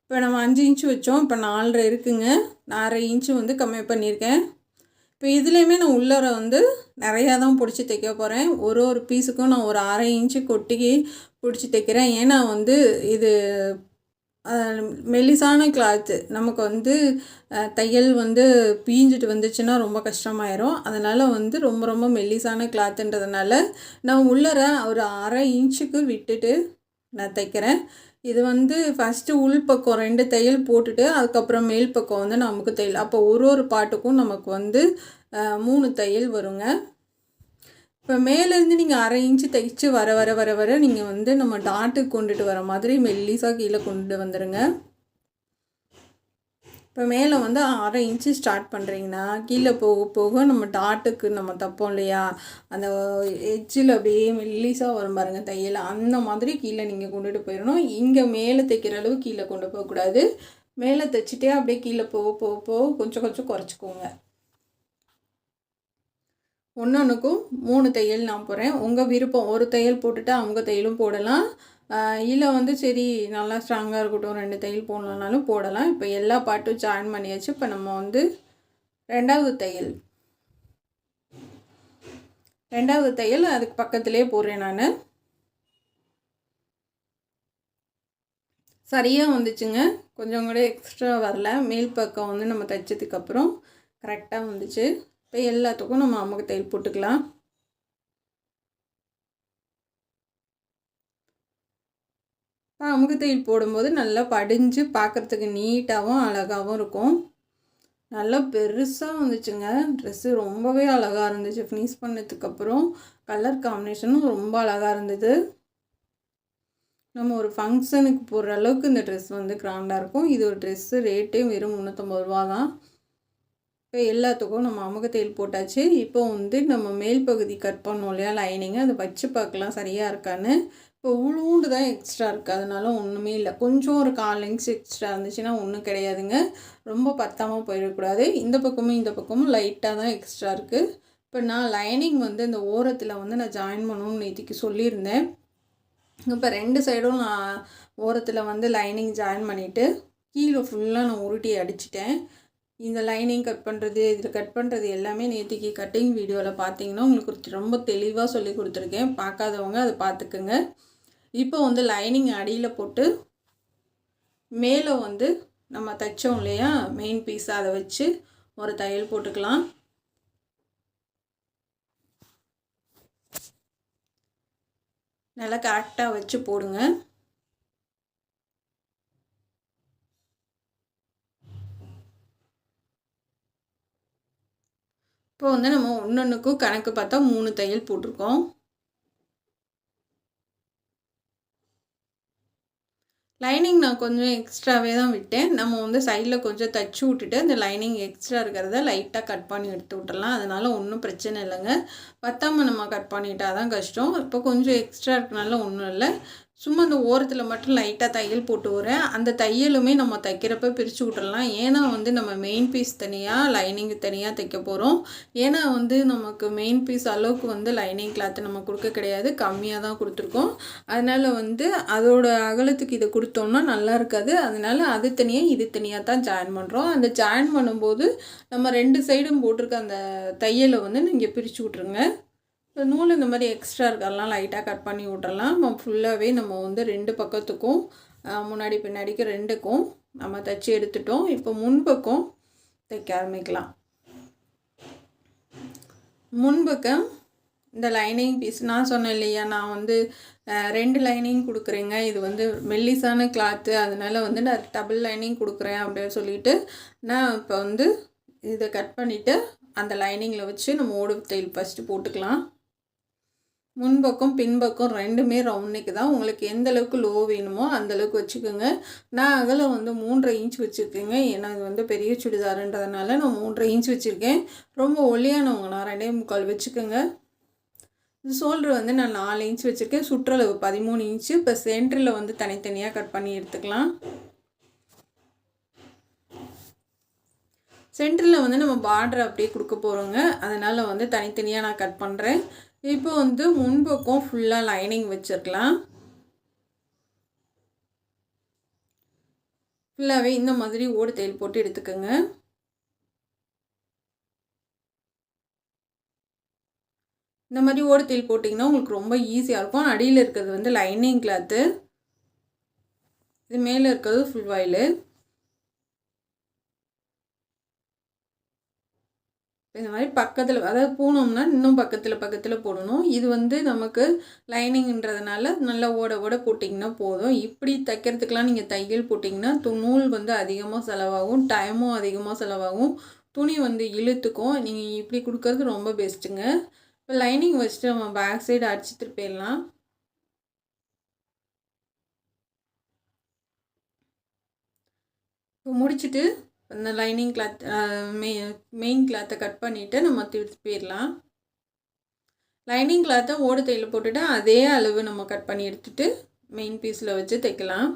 இப்போ நம்ம 5 இன்ச்சு வச்சோம். இப்போ 4.5 இருக்குங்க. 4.5 இன்ச்சு வந்து கம்மி பண்ணியிருக்கேன். இப்போ இதுலேயுமே நான் உள்ளார வந்து நிறையா தான் பிடிச்சி தைக்க போகிறேன். ஒரு பீஸுக்கும் நான் ஒரு 1/2 இன்ச்சு கொட்டிக்கி பிடிச்சி தைக்கிறேன். ஏன்னா வந்து இது மெல்லிசான கிளாத்து நமக்கு வந்து தையல் வந்து பீஞ்சிட்டு வந்துச்சுன்னா ரொம்ப கஷ்டமாயிரும். அதனால் வந்து ரொம்ப மெல்லிசான கிளாத்துன்றதுனால நான் உள்ளர ஒரு 1/2 இன்ச்சுக்கு விட்டுட்டு நான் தைக்கிறேன். இது வந்து ஃபஸ்ட்டு உள் பக்கம் 2 தையல் போட்டுட்டு அதுக்கப்புறம் மேல் பக்கம் வந்து நமக்கு தையல். அப்போ ஒரு பாட்டுக்கும் நமக்கு வந்து 3 தையல் வருங்க. இப்போ மேலேருந்து நீங்கள் 1/2 இன்ச்சு தைச்சு வர நீங்கள் வந்து நம்ம டாட்டுக்கு கொண்டுட்டு வர மாதிரி மெல்லிசாக கீழே கொண்டு வந்துடுங்க. இப்போ மேலே வந்து 1/2 இன்ச்சு ஸ்டார்ட் பண்ணுறீங்கன்னா கீழே போக நம்ம டாட்டுக்கு நம்ம தைப்போம் இல்லையா, அந்த எட்ஜில் அப்படியே மெல்லிசாக வரும் பாருங்கள் தையல், அந்த மாதிரி கீழே நீங்கள் கொண்டுட்டு போயிடணும். இங்கே மேலே தைக்கிற அளவு கீழே கொண்டு போகக்கூடாது. மேலே தைச்சிட்டே அப்படியே கீழே போக கொஞ்சம் குறைச்சிக்கோங்க. ஒன்றுக்கும் 3 தையல் நான் போடுறேன். உங்கள் விருப்பம், ஒரு தையல் போட்டுட்டு அவங்க தையலும் போடலாம். இல்லை வந்து சரி நல்லா ஸ்ட்ராங்காக இருக்கட்டும் 2 தையல் போடலனாலும் போடலாம். இப்போ எல்லா பாட்டும் ஜாயின் பண்ணியாச்சு. இப்போ நம்ம வந்து ரெண்டாவது தையல் அதுக்கு பக்கத்துலேயே போடுறேன் நான். சரியாக வந்துச்சுங்க. கொஞ்சம் கூட எக்ஸ்ட்ரா வரல. மேல் பக்கம் வந்து நம்ம தைச்சதுக்கப்புறம் கரெக்டாக வந்துச்சு. இப்போ எல்லாத்துக்கும் நம்ம அமுக்கு தையல் போட்டுக்கலாம். அமுக்கு தையல் போடும்போது நல்லா படிஞ்சு பார்க்குறதுக்கு நீட்டாகவும் அழகாகவும் இருக்கும். நல்லா பெருசாக வந்துச்சுங்க. ட்ரெஸ்ஸு ரொம்பவே அழகாக இருந்துச்சு. ஃபினிஷ் பண்ணதுக்கப்புறம் கலர் காம்பினேஷனும் ரொம்ப அழகாக இருந்தது. நம்ம ஒரு ஃபங்க்ஷனுக்கு போடுற அளவுக்கு இந்த ட்ரெஸ் வந்து கிராண்டாக இருக்கும். இது ஒரு ட்ரெஸ்ஸு ரேட்டே வெறும் 350 ரூபா தான். இப்போ எல்லாத்துக்கும் நம்ம அமுக்கு தையல் போட்டாச்சு. இப்போ வந்து நம்ம மேல் பகுதி கட் பண்ணோம் இல்லையா லைனிங்கு, அதை வச்சு பார்க்கலாம் சரியாக இருக்கான்னு. இப்போ உளுண்டு தான் எக்ஸ்ட்ரா இருக்குது, அதனால ஒன்றுமே இல்லை. கொஞ்சம் ஒரு 1/4 இன்ச் எக்ஸ்ட்ரா இருந்துச்சுன்னா ஒன்றும் கிடையாதுங்க. ரொம்ப பத்தாமல் போயிடக்கூடாது. இந்த பக்கமும் லைட்டாக தான் எக்ஸ்ட்ரா இருக்குது. இப்போ நான் லைனிங் வந்து இந்த ஓரத்தில் வந்து நான் ஜாயின் பண்ணணும்னு நேற்றுக்கு சொல்லியிருந்தேன். இப்போ 2 சைடும் நான் ஓரத்தில் வந்து லைனிங் ஜாயின் பண்ணிவிட்டு கீழே ஃபுல்லாக நான் உருட்டி அடிச்சிட்டேன். இந்த லைனிங் கட் பண்ணுறது, இதில் கட் பண்ணுறது எல்லாமே நேற்றுக்கு கட்டிங் வீடியோவில் பார்த்தீங்கன்னா உங்களுக்கு ரொம்ப தெளிவாக சொல்லி கொடுத்துருக்கேன். பார்க்காதவங்க அதை பார்த்துக்குங்க. இப்போ வந்து லைனிங் அடியில் போட்டு மேலே வந்து நம்ம தைச்சோம் இல்லையா மெயின் பீஸ், அதை வச்சு ஒரு தையல் போட்டுக்கலாம். நல்லா கரெக்டாக வச்சு போடுங்க. இப்போ வந்து நம்ம ஒன்றுக்கும் கணக்கு பார்த்தா 3 தையல் போட்டிருக்கோம். லைனிங் நான் கொஞ்சம் எக்ஸ்ட்ராவே தான் விட்டேன். நம்ம வந்து சைடில் கொஞ்சம் தச்சு விட்டுட்டு அந்த லைனிங் எக்ஸ்ட்ரா இருக்கிறத லைட்டாக கட் பண்ணி எடுத்து விட்டுறலாம். அதனால் ஒன்றும் பிரச்சனை இல்லைங்க. பத்தாமல் நம்ம கட் பண்ணிட்டால் தான் கஷ்டம். இப்போ கொஞ்சம் எக்ஸ்ட்ரா இருக்கனால ஒன்றும் இல்லை. சும்மா அந்த ஓரத்தில் மட்டும் லைட்டாக தையல் போட்டு வரேன். அந்த தையலுமே நம்ம தைக்கிறப்ப பிரித்து விட்டுறலாம். ஏன்னா வந்து நம்ம மெயின் பீஸ் தனியாக லைனிங் தனியாக தைக்க போகிறோம். ஏன்னா வந்து நமக்கு மெயின் பீஸ் அளவுக்கு வந்து லைனிங் கிளாத்து நம்ம கொடுக்க கிடையாது, கம்மியாக தான் கொடுத்துருக்கோம். அதனால் வந்து அதோட அகலத்துக்கு இதை கொடுத்தோம்னா நல்லா இருக்காது. அதனால் அது தனியாக இது தனியாக தான் ஜாயின் பண்ணுறோம். அந்த ஜாயின் பண்ணும்போது நம்ம 2 சைடும் போட்டிருக்க அந்த தையலை வந்து நீங்கள் பிரித்து விட்ருங்க. இந்த நூல் இந்த மாதிரி எக்ஸ்ட்ரா இருக்கிறதெல்லாம் லைட்டாக கட் பண்ணி விட்றலாம். நம்ம ஃபுல்லாகவே நம்ம வந்து 2 பக்கத்துக்கும் முன்னாடி பின்னாடிக்கு ரெண்டுக்கும் நம்ம தைச்சி எடுத்துட்டோம். இப்போ முன்பக்கம் தைக்க ஆரம்பிக்கலாம். முன்பக்கம் இந்த லைனிங் பீஸ் நான் சொன்னேன் இல்லையா, நான் வந்து 2 லைனிங் கொடுக்குறேங்க. இது வந்து மெல்லிசான கிளாத்து, அதனால் வந்து நான் டபுள் லைனிங் கொடுக்குறேன் அப்படின்னு சொல்லிட்டு நான் இப்போ வந்து இதை கட் பண்ணிவிட்டு அந்த லைனிங்கில் வச்சு நம்ம ஓடு தையல் ஃபஸ்ட்டு போட்டுக்கலாம். முன்பக்கம் பின்பக்கம் ரெண்டுமே ரவுண்ட் நெக்கு தான். உங்களுக்கு எந்த அளவுக்கு லோ வேணுமோ அந்தளவுக்கு வச்சுக்கோங்க. நான் அகலம் வந்து 3.5 இன்ச் வச்சுருக்கேங்க. ஏன்னா இது வந்து பெரிய சுடிதாருன்றதுனால நான் 3.5 இன்ச் வச்சுருக்கேன். ரொம்ப ஒல்லியானவங்க நான் 2.25 வச்சுக்கோங்க. இது ஷோல்டர் வந்து நான் 4 இன்ச் வச்சுருக்கேன். சுற்றளவு 13 இன்ச்சு. இப்போ சென்டரில் வந்து தனித்தனியாக கட் பண்ணி எடுத்துக்கலாம். சென்டரில் வந்து நம்ம பார்டர் அப்படியே கொடுக்க போகிறோங்க. அதனால் வந்து தனித்தனியாக நான் கட் பண்ணுறேன். இப்போ வந்து முன்பக்கம் ஃபுல்லாக லைனிங் வச்சிருக்கலாம். ஃபுல்லாகவே இந்த மாதிரி ஓடு தையல் போட்டு எடுத்துக்கோங்க. இந்த மாதிரி ஓடு தையல் போட்டிங்கன்னா உங்களுக்கு ரொம்ப ஈஸியாக இருக்கும். அடியில் இருக்கிறது வந்து லைனிங் கிளாத்து, இது மேலே இருக்கிறது ஃபுல் வாயிலு. இந்த மாதிரி பக்கத்தில், அதாவது போனோம்னா இன்னும் பக்கத்தில் போடணும். இது வந்து நமக்கு லைனிங்ன்றதுனால நல்லா ஓட போட்டிங்கன்னா போதும். இப்படி தைக்கிறதுக்கெலாம் நீங்கள் தையல் போட்டிங்கன்னா நூல் வந்து அதிகமாக செலவாகும், டைமும் அதிகமாக செலவாகும், துணி வந்து இழுத்துக்கும். நீங்கள் இப்படி கொடுக்கறது ரொம்ப பெஸ்ட்டுங்க. இப்போ லைனிங் வச்சுட்டு நம்ம பேக் சைடு அடிச்சுட்டு போயிடலாம். இப்போ முடிச்சுட்டு இந்த லைனிங் கிளாத் மெயின் கிளாத்தை கட் பண்ணிவிட்டு நம்ம திருப்பிடலாம். லைனிங் கிளாத்தை ஓடு தையல் போட்டுட்டு அதே அளவு நம்ம கட் பண்ணி எடுத்துகிட்டு மெயின் பீஸில் வச்சு தைக்கலாம்.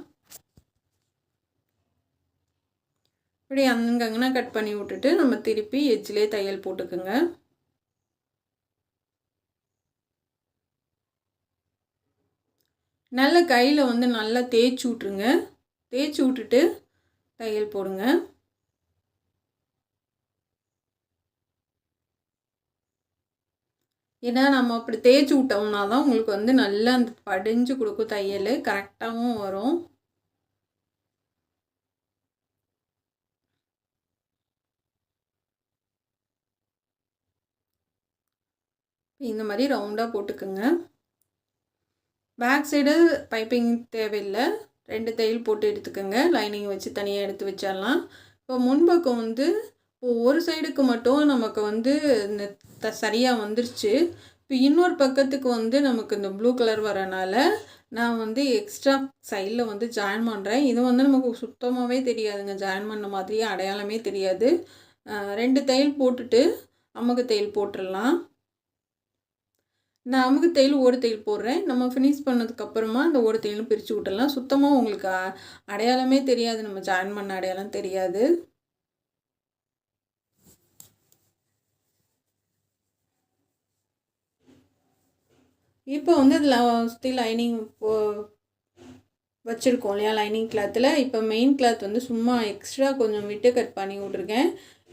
இப்படி அங்கங்கன்னா கட் பண்ணி விட்டுட்டு நம்ம திருப்பி எட்ஜ்லேயே தையல் போட்டுக்குங்க. நல்ல கையில் வந்து நல்லா தேய்ச்சி விட்ருங்க. தேய்ச்சி விட்டுட்டு தையல் போடுங்க. ஏன்னா நம்ம அப்படி தேய்ச்சி விட்டோம்னா தான் உங்களுக்கு வந்து நல்லா அந்த படிஞ்சு கொடுக்கும், தையல் கரெக்டாகவும் வரும். இந்த மாதிரி ரவுண்டாக போட்டுக்குங்க. பேக் சைடு பைப்பிங் தேவையில்லை, 2 தையல் போட்டு எடுத்துக்கோங்க. லைனிங் வச்சு தனியாக எடுத்து வச்சிடலாம். இப்போ முன்பக்கம் வந்து ஒரு சைடுக்கு மட்டும் நமக்கு வந்து இந்த சரியாக வந்துருச்சு. இப்போ இன்னொரு பக்கத்துக்கு வந்து நமக்கு இந்த ப்ளூ கலர் வரனால நான் வந்து எக்ஸ்ட்ரா சைடில் வந்து ஜாயின் பண்ணுறேன். இது வந்து நமக்கு சுத்தமாகவே தெரியாதுங்க, ஜாயின் பண்ண மாதிரியே அடையாளமே தெரியாது. 2 தையல் போட்டுட்டு அமுக்கு தையல் போட்டுடலாம். நான் அமுக்கு தையல் ஓடு தையல் போடுறேன். நம்ம ஃபினிஷ் பண்ணதுக்கப்புறமா அந்த ஓடு தையலும் பிரித்து விட்டுடலாம். சுத்தமாக உங்களுக்கு அடையாளமே தெரியாது, நம்ம ஜாயின் பண்ண அடையாளம் தெரியாது. இப்போ வந்து அதில் சுற்றி லைனிங் வச்சுருக்கோம் இல்லையா லைனிங் கிளாத்தில். இப்போ மெயின் கிளாத் வந்து சும்மா எக்ஸ்ட்ரா கொஞ்சம் விட்டு கட் பண்ணி விட்ருக்கேன்.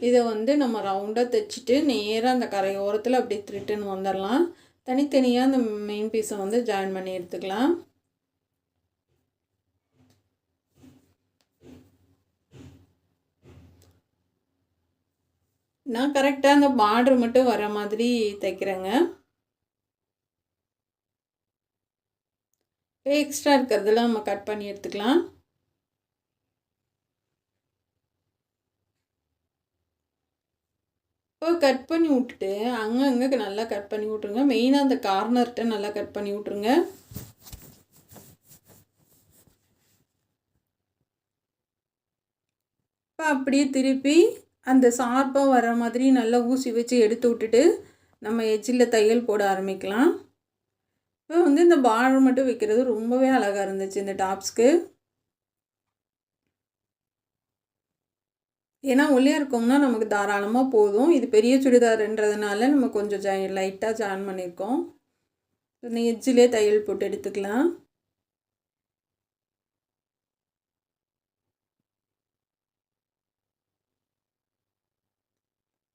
இதை வந்து நம்ம ரவுண்டாக தைச்சிட்டு நேராக அந்த கரை ஓரத்தில் அப்படியே த்ரிட்டுன்னு வந்துடலாம். தனித்தனியாக அந்த மெயின் பீஸை வந்து ஜாயின் பண்ணி எடுத்துக்கலாம். நான் கரெக்டாக அந்த பார்டர் மட்டும் வர மாதிரி தைக்கிறேங்க. எக்ஸ்ட்ரா இருக்கிறதெல்லாம் நம்ம கட் பண்ணி எடுத்துக்கலாம். இப்போ கட் பண்ணி விட்டுட்டு அங்கங்கே நல்லா கட் பண்ணி விட்ருங்க. மெயினாக அந்த கார்னர்கிட்ட நல்லா கட் பண்ணி விட்ருங்க. இப்போ அப்படியே திருப்பி அந்த ஷார்ப்பாக வர மாதிரி நல்லா ஊசி வச்சு எடுத்து விட்டுட்டு நம்ம எட்ஜில் தையல் போட ஆரம்பிக்கலாம். இப்போ வந்து இந்த பார்டர் மட்டும் வைக்கிறது ரொம்பவே அழகாக இருந்துச்சு இந்த டாப்ஸ்க்கு. ஏன்னா ஒல்லியாக இருக்கோம்னா நமக்கு தாராளமாக போதும். இது பெரிய சுடிதார்ன்றதுனால நம்ம கொஞ்சம் லைட்டாக ஜாயின் பண்ணியிருக்கோம். இந்த எட்ஜிலே தையல் போட்டு எடுத்துக்கலாம்.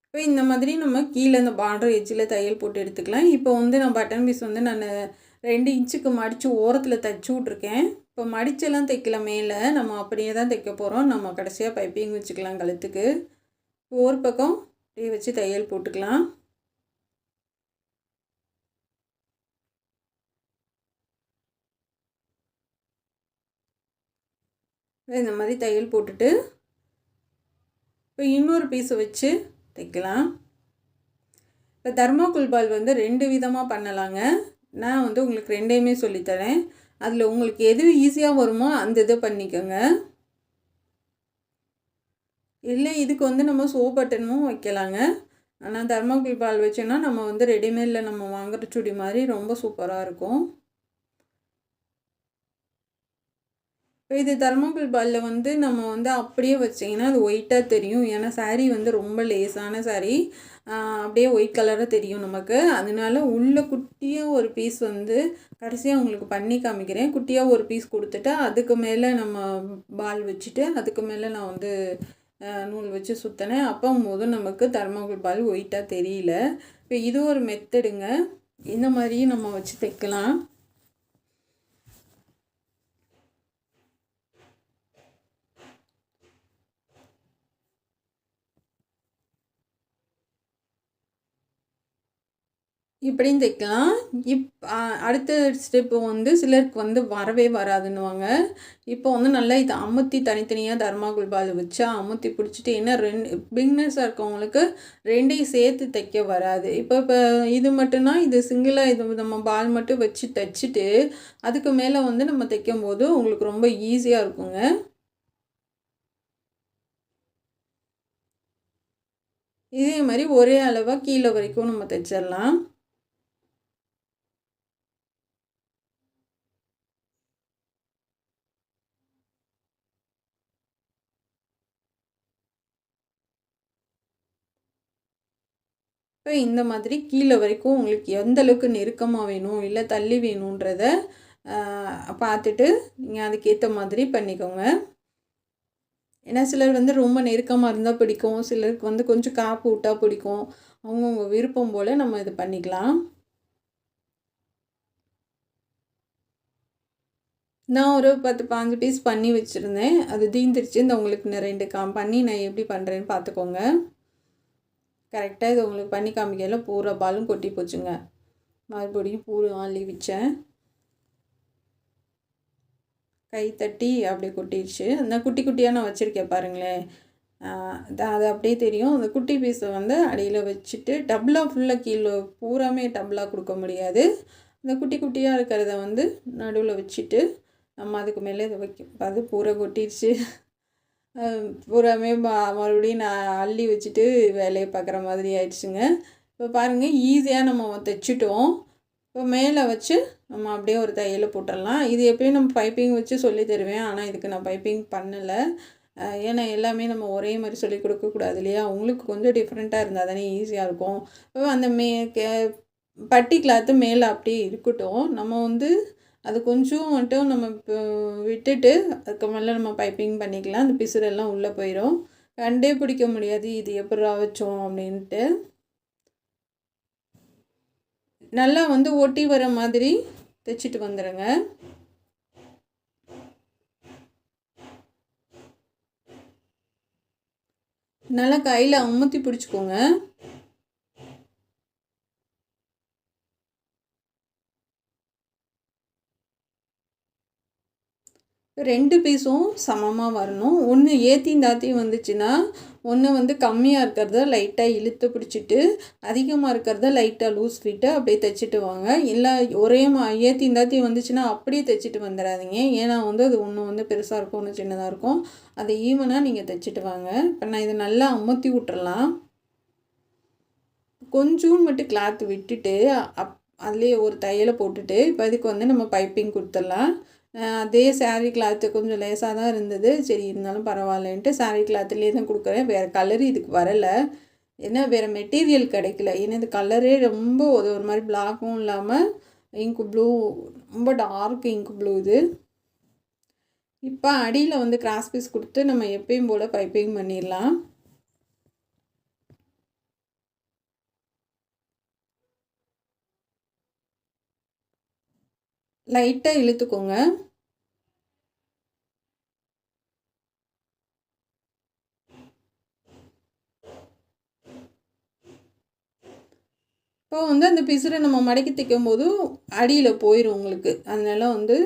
இப்போ இந்த மாதிரி நம்ம கீழே இந்த பார்டர் எட்ஜில் தையல் போட்டு எடுத்துக்கலாம். இப்போ வந்து நான் பட்டன் பீஸ் வந்து நான் 2 இன்ச்சுக்கு மடித்து ஓரத்தில் தைச்சி விட்ருக்கேன். இப்போ மடிச்செல்லாம் தைக்கல, மேலே நம்ம அப்படியே தான் தைக்க போகிறோம். நம்ம கடைசியாக பைப்பிங் வச்சுக்கலாம் கழுத்துக்கு. ஒரு பக்கம் அப்படியே வச்சு தையல் போட்டுக்கலாம். இந்த மாதிரி தையல் போட்டுட்டு இப்போ இன்னொரு பீஸை வச்சு தைக்கலாம். இப்போ தர்மாக்கோல் பால் வந்து 2 விதமாக பண்ணலாங்க. நான் வந்து உங்களுக்கு 2யுமே சொல்லித்தரேன். அதில் உங்களுக்கு எது ஈஸியாக வருமோ அந்த இதை பண்ணிக்கோங்க. இல்லை இதுக்கு வந்து நம்ம சோப் பட்டனும் வைக்கலாங்க. ஆனால் தர்மாக்கோல் பால் வச்சோன்னா நம்ம வந்து ரெடிமேடில் நம்ம வாங்குற சுடி மாதிரி ரொம்ப சூப்பராக இருக்கும். இப்போ இது தர்மாக்கோல் பாலில் வந்து நம்ம வந்து அப்படியே வச்சிங்கன்னா அது ஒயிட்டாக தெரியும். ஏன்னா சாரீ வந்து ரொம்ப லேஸான சாரீ, அப்படியே ஒயிட் கலராக தெரியும் நமக்கு. அதனால உள்ள குட்டியாக ஒரு பீஸ் வந்து கடைசியாக உங்களுக்கு பண்ணி காமிக்கிறேன். குட்டியாக ஒரு பீஸ் கொடுத்துட்டு அதுக்கு மேலே நம்ம பால் வச்சுட்டு அதுக்கு மேலே நான் வந்து நூல் வச்சு சுற்றினேன். அப்போது நமக்கு தர்மாக்கோல் பால் ஒயிட்டாக தெரியல. இப்போ இது ஒரு மெத்தடுங்க. இந்த மாதிரியும் நம்ம வச்சு தைக்கலாம். இப்படியும் தைக்கலாம். அடுத்த ஸ்டெப்பு வந்து சிலருக்கு வந்து வரவே வராதுன்னுவாங்க. இப்போ வந்து நல்லா இதை அமுத்தி தனித்தனியாக தர்மாக்கோல் பால் வச்சு அமுத்தி பிடிச்சிட்டு, ஏன்னா பிகினர்ஸாக இருக்கவங்களுக்கு 2யும் சேர்த்து தைக்க வராது. இப்போ இது மட்டும்னா இது சிங்கிளாக இது நம்ம பால் மட்டும் வச்சு தைச்சிட்டு அதுக்கு மேலே வந்து நம்ம தைக்கும்போது உங்களுக்கு ரொம்ப ஈஸியாக இருக்குங்க. இதே மாதிரி ஒரே அளவாக கீழே வரைக்கும் நம்ம தைச்சிடலாம். இப்போ இந்த மாதிரி கீழே வரைக்கும் உங்களுக்கு எந்த அளவுக்கு நெருக்கமாக வேணும் இல்லை தள்ளி வேணுன்றத பார்த்துட்டு நீங்கள் அதுக்கேற்ற மாதிரி பண்ணிக்கோங்க. ஏன்னா சிலர் வந்து ரொம்ப நெருக்கமாக இருந்தால் பிடிக்கும், சிலருக்கு வந்து கொஞ்சம் காப்பு விட்டால் பிடிக்கும். அவங்கவுங்க விருப்பம் போல் நம்ம இது பண்ணிக்கலாம். நான் ஒரு 10-15 பீஸ் பண்ணி வச்சுருந்தேன். அது தீந்துருச்சு. இந்த உங்களுக்கு நான் 2 பண்ணி நான் எப்படி பண்ணுறேன்னு பார்த்துக்கோங்க. கரெக்டாக இது உங்களுக்கு பண்ணி காமிக்கல பூரா பாலும் கொட்டி போச்சுங்க. மறுபடியும் பூரா அள்ளி வச்சேன். கை தட்டி அப்படியே கொட்டிடுச்சு. அந்த குட்டி குட்டியாக நான் வச்சுருக்கேன் பாருங்களேன், அது அப்படியே தெரியும். அந்த குட்டி பீஸை வந்து அடியில் வச்சுட்டு டபுளாக ஃபுல்லாக கீழே பூராமே டபுளாக கொடுக்க முடியாது. அந்த குட்டி குட்டியாக இருக்கிறத வந்து நடுவில் வச்சுட்டு நம்ம அதுக்கு மேலே இதை வைக்கும். அது பூரா கொட்டிடுச்சு. பூராமே மறுபடியும் நான் அள்ளி வச்சுட்டு வேலையை பார்க்குற மாதிரி ஆயிடுச்சுங்க. இப்போ பாருங்கள், ஈஸியாக நம்ம தைச்சிட்டோம். இப்போ மேலே வச்சு நம்ம அப்படியே ஒரு தையலை போட்டுடலாம். இது எப்பயும் நம்ம பைப்பிங் வச்சு சொல்லி தருவேன், ஆனால் இதுக்கு நான் பைப்பிங் பண்ணலை. ஏன்னா எல்லாமே நம்ம ஒரே மாதிரி சொல்லி கொடுக்கக்கூடாது இல்லையா? உங்களுக்கு கொஞ்சம் டிஃப்ரெண்ட்டாக இருந்தால் தானே ஈஸியாக இருக்கும். இப்போ அந்த பட்டி கிளாத்து மேலே அப்படியே இருக்கட்டும். நம்ம வந்து அது கொஞ்சம் மட்டும் நம்ம இப்போ விட்டுட்டு அதுக்கு மேலே நம்ம பைப்பிங் பண்ணிக்கலாம். அந்த பிசுறெல்லாம் உள்ளே போயிடும். கண்டே பிடிக்க முடியாது இது எப்படா வச்சோம் அப்படின்ட்டு. நல்லா வந்து ஒட்டி வர மாதிரி தைச்சிட்டு வந்துடுங்க. நல்லா கையில் அமுத்தி பிடிச்சிக்கோங்க. ரெண்டு பீஸும் சமமாக வரணும். ஒன்று ஏற்றியும் தாத்தியும் வந்துச்சுன்னா ஒன்று வந்து கம்மியாக இருக்கிறத லைட்டாக இழுத்து பிடிச்சிட்டு அதிகமாக இருக்கிறத லைட்டாக லூஸ் ஃபிட்டாக அப்படியே தைச்சிட்டு வாங்க. இல்லை ஒரே ஏற்றியும் தாத்தியும் வந்துச்சுன்னா அப்படியே தைச்சிட்டு வந்துடாதீங்க. ஏன்னா வந்து அது ஒன்று வந்து பெருசாக இருக்கும், ஒன்று சின்னதாக இருக்கும். அதை ஈவனாக நீங்கள் தைச்சிட்டு வாங்க. இப்போ நான் இதை நல்லா அமுத்தி விட்டுறலாம். கொஞ்சம் மட்டும் கிளாத் விட்டுட்டு அதுலேயே ஒரு தையலை போட்டுட்டு இப்போ இதுக்கு வந்து நம்ம பைப்பிங் கொடுத்துடலாம். அதே சாரீ கிளாத்து கொஞ்சம் லேசாக தான் இருந்தது. சரி இருந்தாலும் பரவாயில்லன்ட்டு சாரீ கிளாத்துலேயே தான் கொடுக்குறேன். வேறு கலரு இதுக்கு வரலை, ஏன்னா வேறு மெட்டீரியல் கிடைக்கல. ஏன்னா இது கலரே ரொம்ப ஒரு மாதிரி பிளாக்கும் இல்லாமல் இங்கு ப்ளூ, ரொம்ப டார்க் இங்கு ப்ளூ இது. இப்போ அடியில் வந்து கிராஸ் பீஸ் கொடுத்து நம்ம எப்பயும் போல் பைப்பிங் பண்ணிடலாம். லைட்டாக இழுத்துக்கோங்க. இப்போ வந்து அந்த பிசுரை நம்ம மடக்கி தைக்கும்போது அடியில் போயிடும் உங்களுக்கு. அதனால வந்து